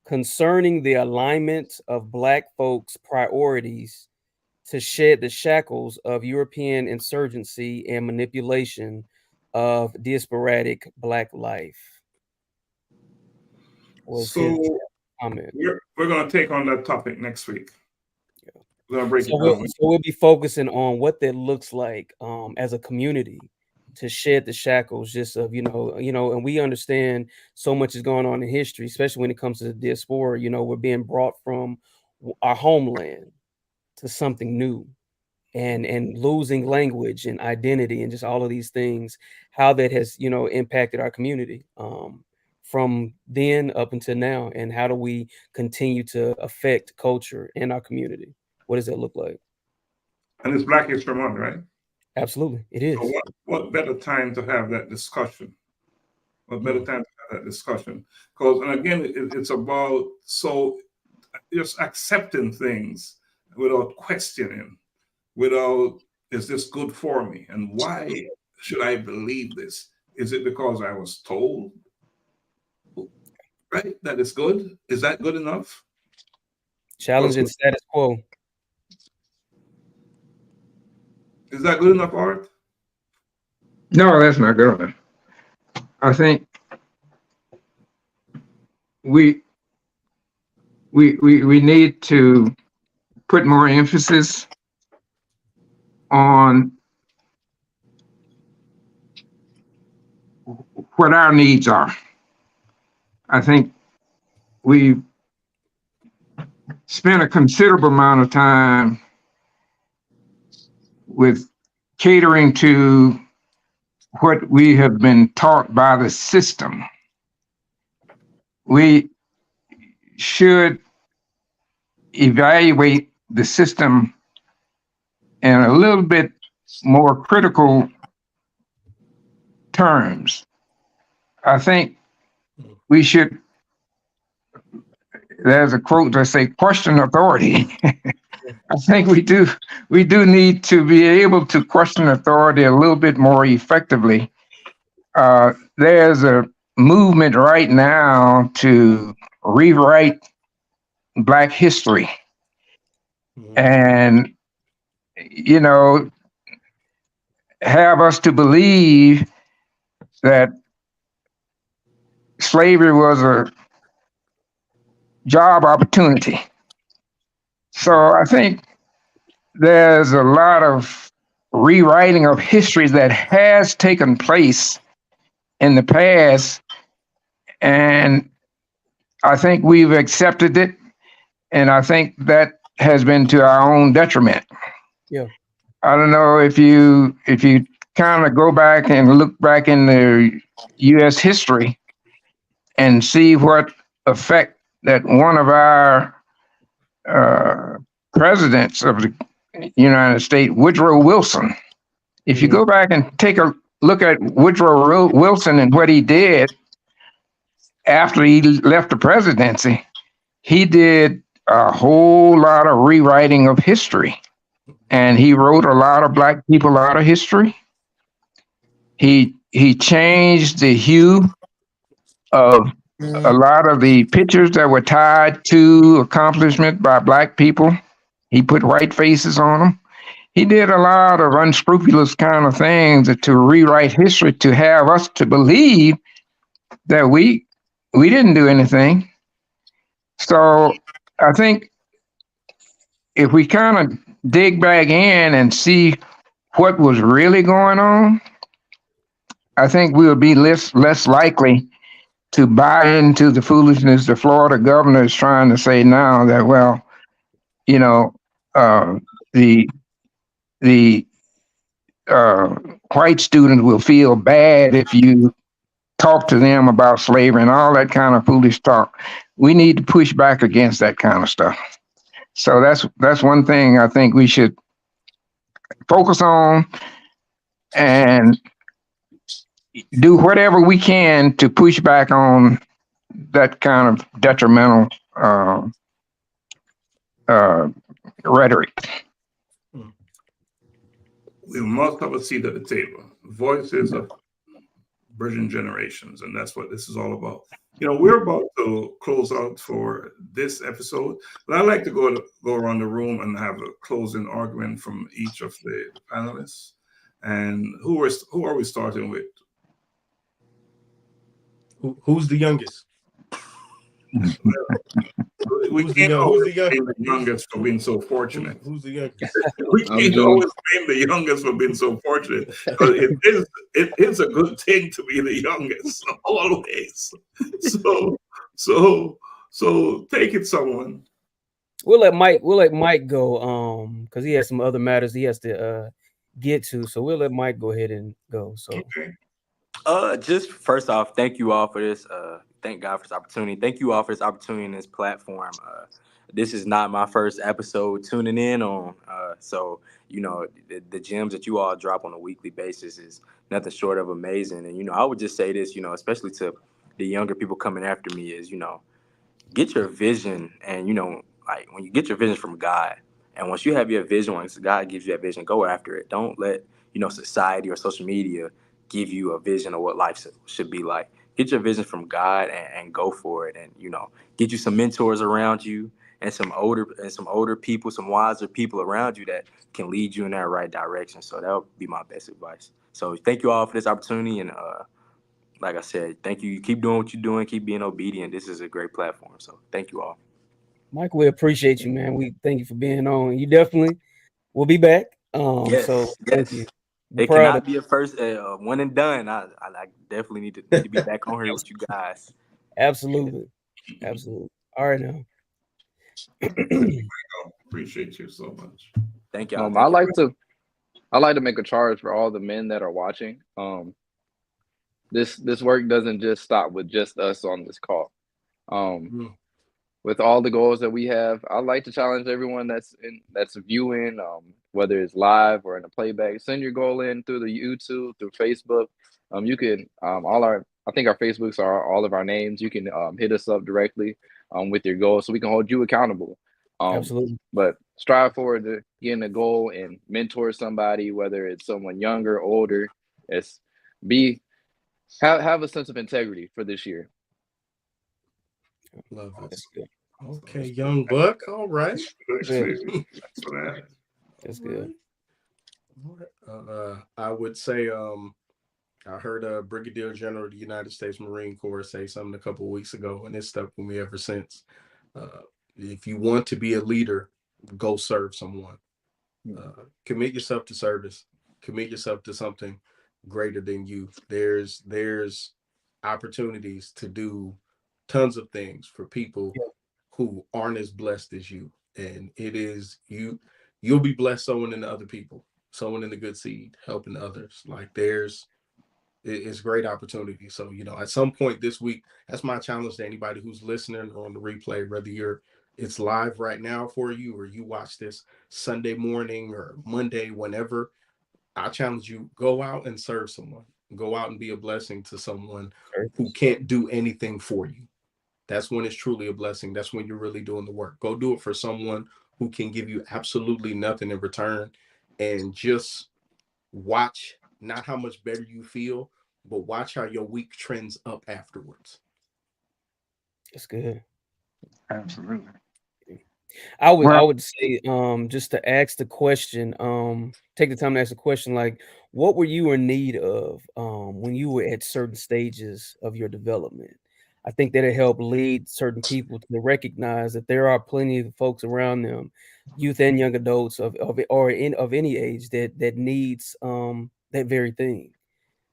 concerning the alignment of Black folks' priorities to shed the shackles of European insurgency and manipulation of diasporic Black life. So we're going to take on that topic next week. Yeah. We're going to break it down. So we'll be focusing on what that looks like as a community to shed the shackles, just of and we understand so much is going on in history, especially when it comes to the diaspora. We're being brought from our homeland to something new, and losing language and identity and just all of these things, how that has impacted our community from then up until now, and how do we continue to affect culture in our community? What does that look like? And it's Black History Month, right? Absolutely, it is. So what better time to have that discussion? What better time to have that discussion? Because, and again, it's about just accepting things without questioning, without, is this good for me? And why should I believe this? Is it because I was told, right, that it's good? Is that good enough? Challenging status quo. Is that good enough, Art? No, that's not good enough. I think we need to put more emphasis on what our needs are. I think we've spent a considerable amount of time with catering to what we have been taught by the system. We should evaluate the system in a little bit more critical terms. I think we should, there's a quote that say, question authority. I think we do need to be able to question authority a little bit more effectively. There's a movement right now to rewrite Black history. And, have us to believe that slavery was a job opportunity. So I think there's a lot of rewriting of history that has taken place in the past, and I think we've accepted it, and I think that has been to our own detriment. Yeah. I don't know if you kind of go back and look back in the U.S. history and see what effect that one of our presidents of the United States, Woodrow Wilson. If you go back and take a look at Woodrow Wilson and what he did after he left the presidency, he did a whole lot of rewriting of history. And he wrote a lot of Black people out of history. He changed the hue of a lot of the pictures that were tied to accomplishment by Black people. He put white faces on them. He did a lot of unscrupulous kind of things to rewrite history, to have us to believe that we didn't do anything. So I think if we kind of dig back in and see what was really going on, I think we'll be less likely to buy into the foolishness the Florida governor is trying to say now that, well, you know, the white students will feel bad if you talk to them about slavery and all that kind of foolish talk. We need to push back against that kind of stuff. So that's one thing I think we should focus on and do whatever we can to push back on that kind of detrimental rhetoric. We must have a seat at the table. Voices of bridging generations, and that's what this is all about. We're about to close out for this episode, but I'd like to go around the room and have a closing argument from each of the panelists. And who are we starting with? Who's the youngest? We can't always blame the youngest for being so fortunate. Who's the youngest? We can't always blame the youngest for being so fortunate. But it is a good thing to be the youngest, always. So take it, someone. We'll let Mike go, because he has some other matters he has to get to. So we'll let Mike go ahead and go. So okay. Just first off, thank you all for this. Thank God for this opportunity. Thank you all for this opportunity and this platform. This is not my first episode tuning in on. So, the gems that you all drop on a weekly basis is nothing short of amazing. And, I would just say this, especially to the younger people coming after me is, get your vision. And, like when you get your vision from God, and once you have your vision, once God gives you that vision, go after it. Don't let, society or social media give you a vision of what life should be like. Get your vision from God and go for it. And, get you some mentors around you and some older people, some wiser people around you that can lead you in that right direction. So that would be my best advice. So thank you all for this opportunity. And like I said, thank you. Keep doing what you're doing. Keep being obedient. This is a great platform. So thank you all. Mike, we appreciate you, man. We thank you for being on. You definitely will be back. Yes, so thank you. It cannot be a first one and done. I definitely need to be back on here with you guys. Absolutely. All right, now. Appreciate you so much. Thank y'all. I like to make a charge for all the men that are watching. This work doesn't just stop with just us on this call. With all the goals that we have, I'd like to challenge everyone that's viewing, whether it's live or in a playback. Send your goal in through the YouTube, through Facebook. You can I think our Facebooks are all of our names. You can hit us up directly with your goal, so we can hold you accountable. Absolutely. But strive forward to getting a goal and mentor somebody, whether it's someone younger, older. Have a sense of integrity for this year. Love it. Okay, young buck. All right. That's good. I would say I heard a Brigadier General of the United States Marine Corps say something a couple of weeks ago, and it's stuck with me ever since. If you want to be a leader, go serve someone. Commit yourself to service. Commit yourself to something greater than you. There's opportunities to do tons of things for people who aren't as blessed as you. And it is you'll be blessed sowing into other people, sowing in the good seed, helping others. Like it's great opportunity. So, at some point this week, that's my challenge to anybody who's listening or on the replay, whether it's live right now for you or you watch this Sunday morning or Monday, whenever. I challenge you, go out and serve someone. Go out and be a blessing to someone who can't do anything for you. That's when it's truly a blessing. That's when you're really doing the work. Go do it for someone who can give you absolutely nothing in return, and just watch not how much better you feel, but watch how your week trends up afterwards. That's good. Absolutely. I would say just to ask the question, take the time to ask the question, like, what were you in need of when you were at certain stages of your development? I think that it helped lead certain people to recognize that there are plenty of folks around them, youth and young adults of any age that needs that very thing.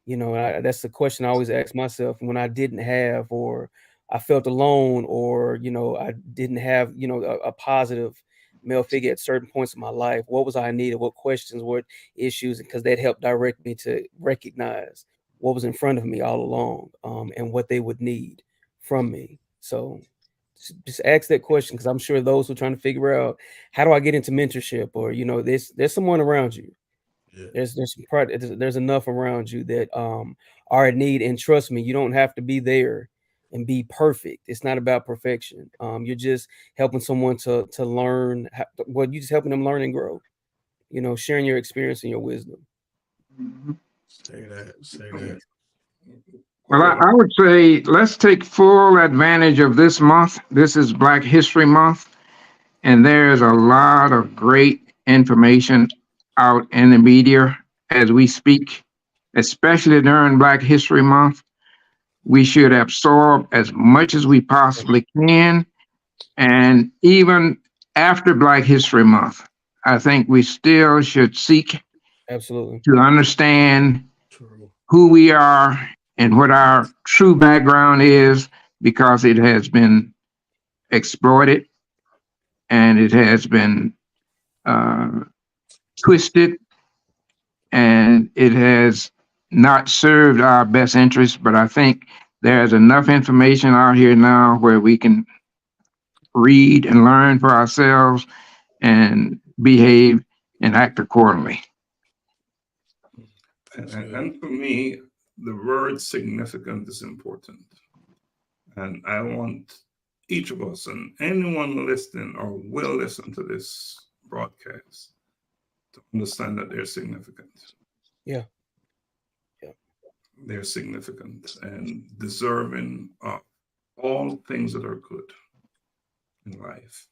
You know, that's the question I always ask myself when I didn't have, or I felt alone, or, you know, I didn't have, you know, a positive male figure at certain points in my life. What was I needed? What questions, what issues? Because that helped direct me to recognize what was in front of me all along, and what they would need from me. So just ask that question, because I'm sure those who are trying to figure out, how do I get into mentorship, or, you know, there's someone around you. Yeah. There's enough around you that are in need, and trust me, you don't have to be there and be perfect. It's not about perfection. You're just helping someone to learn. Well, you're just helping them learn and grow. You know, sharing your experience and your wisdom. Say that. Well, I would say let's take full advantage of this month. This is Black History Month, and there's a lot of great information out in the media as we speak, especially during Black History Month. We should absorb as much as we possibly can. And even after Black History Month, I think we still should seek Absolutely to understand True. who we are and what our true background is, because it has been exploited and it has been twisted, and it has not served our best interests. But I think there's enough information out here now where we can read and learn for ourselves and behave and act accordingly. And for me, the word significant is important. And I want each of us and anyone listening or will listen to this broadcast to understand that they're significant. Yeah. They're significant and deserving of all things that are good in life.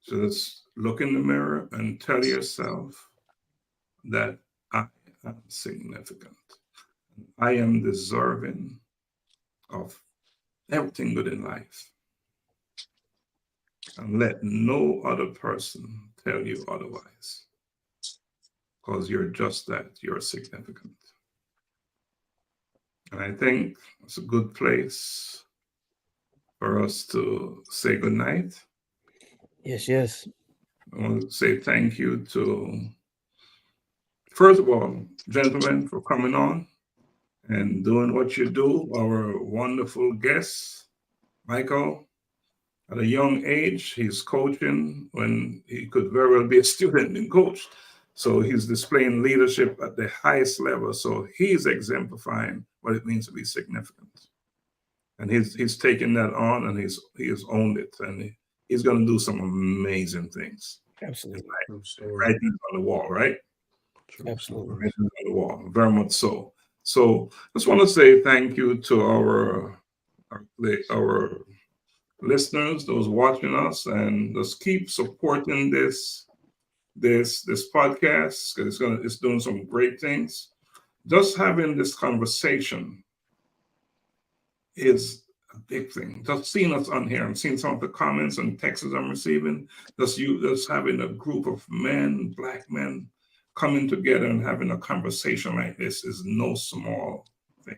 So let's look in the mirror and tell yourself that I am significant. I am deserving of everything good in life. And let no other person tell you otherwise. Because you're just that, you're significant. And I think it's a good place for us to say goodnight. Yes. I want to say thank you to, first of all, gentlemen, for coming on and doing what you do. Our wonderful guest, Michael, at a young age, he's coaching when he could very well be a student and coach. So he's displaying leadership at the highest level. So he's exemplifying what it means to be significant. And he's taken that on, and he has owned it. And he's going to do some amazing things. Absolutely. Writings on the wall, right? Absolutely. Writings on the wall, very much so. So I just want to say thank you to our listeners, those watching us, and just keep supporting this podcast, because it's doing some great things. Just having this conversation is a big thing. Just seeing us on here, I'm seeing some of the comments and texts I'm receiving. Just having a group of men, Black men, coming together and having a conversation like this is no small thing.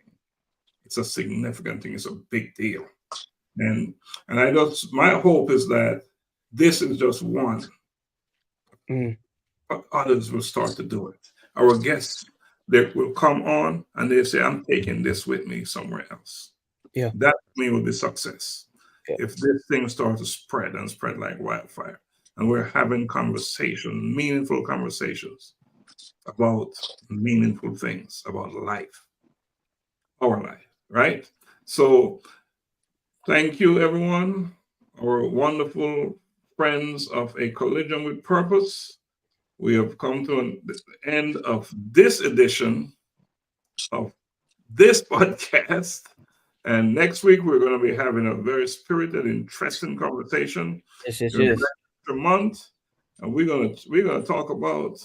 It's a significant thing. It's a big deal. And my hope is that this is just one. But others will start to do it. Our guests, they will come on and they say, I'm taking this with me somewhere else. Yeah. That to me will be success. Yeah. If this thing starts to spread like wildfire, and we're having meaningful conversations about meaningful things, about life, our life, right? So thank you, everyone, our wonderful friends of A Collision with Purpose. We have come to the end of this edition of this podcast. And next week, we're going to be having a very spirited, interesting conversation. Yes. Month, and we're going to talk about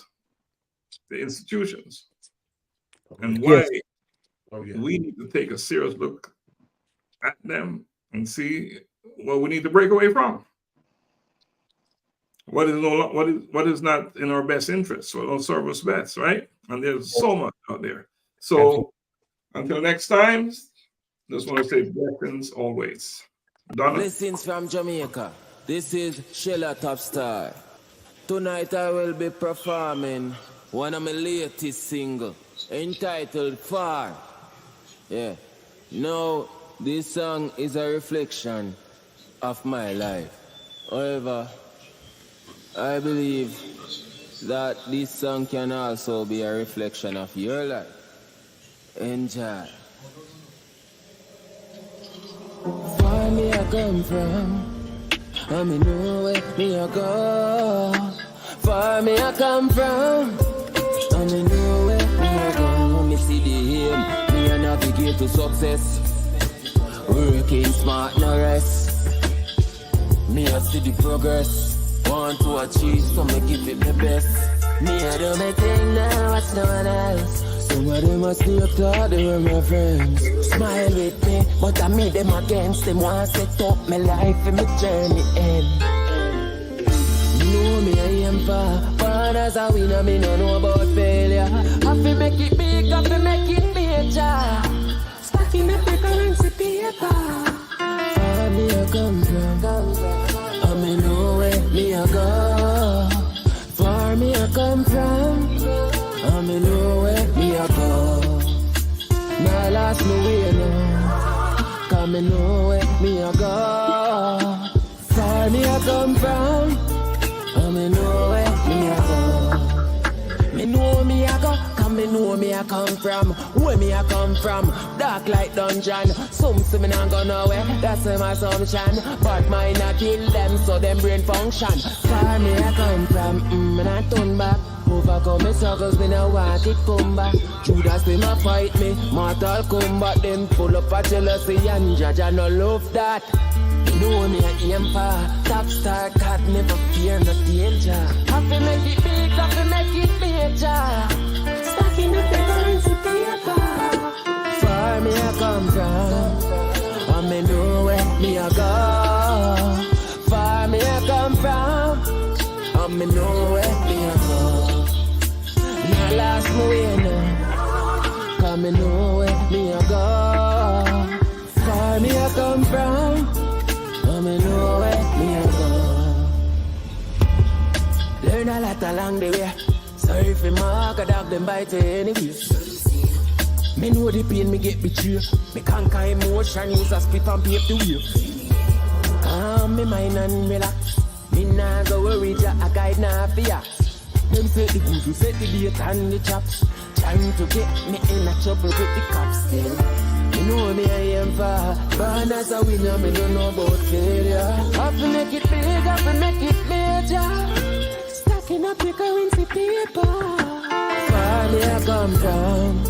the institutions and why we need to take a serious look at them and see what we need to break away from. What is not in our best interest, what don't serve us best, right? And there's so much out there. So until next time, just want to say blessings always. Donna. Blessings from Jamaica. This is Sheila Topstar. Tonight I will be performing one of my latest single entitled Far. Yeah. Now, this song is a reflection of my life. However, I believe that this song can also be a reflection of your life. Enjoy. Far me I come from, I me know where me I go. Far me I come from, I me know where me I go. Me see the aim, me I navigate to success. Working smart, no rest. Me I see the progress. Want to achieve, so me give it my best. Me I do my thing now, watch no one else. Some of them must be thought they were my friends. Smile with me, but I meet them against them. Want to set up my life and my journey end. You know me, I am far as a winner, me no know about failure. I feel make it big, I feel make it major. Stacking up the currency paper. Far me I come from, I me know where me I go. Far me I come from, I me know where me I go. Now last me way now, cause me know where me I go. Far me I come from, I me know where me I go. Me know me I go, cause me know me I come from. Where me I come from, dark like dungeon. Some say me not go nowhere, that's my assumption. But mine not kill them, so them brain function. Far me I come from, and I turn back. Overcome my struggles, me no want it come back. Judas them a fight me, Mortal Kombat. Them full up of jealousy and judge, I no love that. You know me I aim for top star, cat never fear no danger. I feel make it big, I feel make it major. Stacking up the currency paper. Far me I come from, I me know where me I go. Far me I come from, I me know where me I go. Now last me way now, cause me know where me I go. Far me I come from, I me know where me I go. Learn a lot along the way. Sorry for my dog, them bite anyways. Me know the pain me get betrayed. Me conquer emotion, use a spit and pave the way. Calm me mind and relax. Me nah go worry, I guide nah fear. Them set the good, you set the date and the chops. Trying to get me in a trouble with the cops still. You know me I am far, born as a winner, me don't know about failure. I feel make it big, I feel make it major. Stacking up the currency paper. Far me I come from,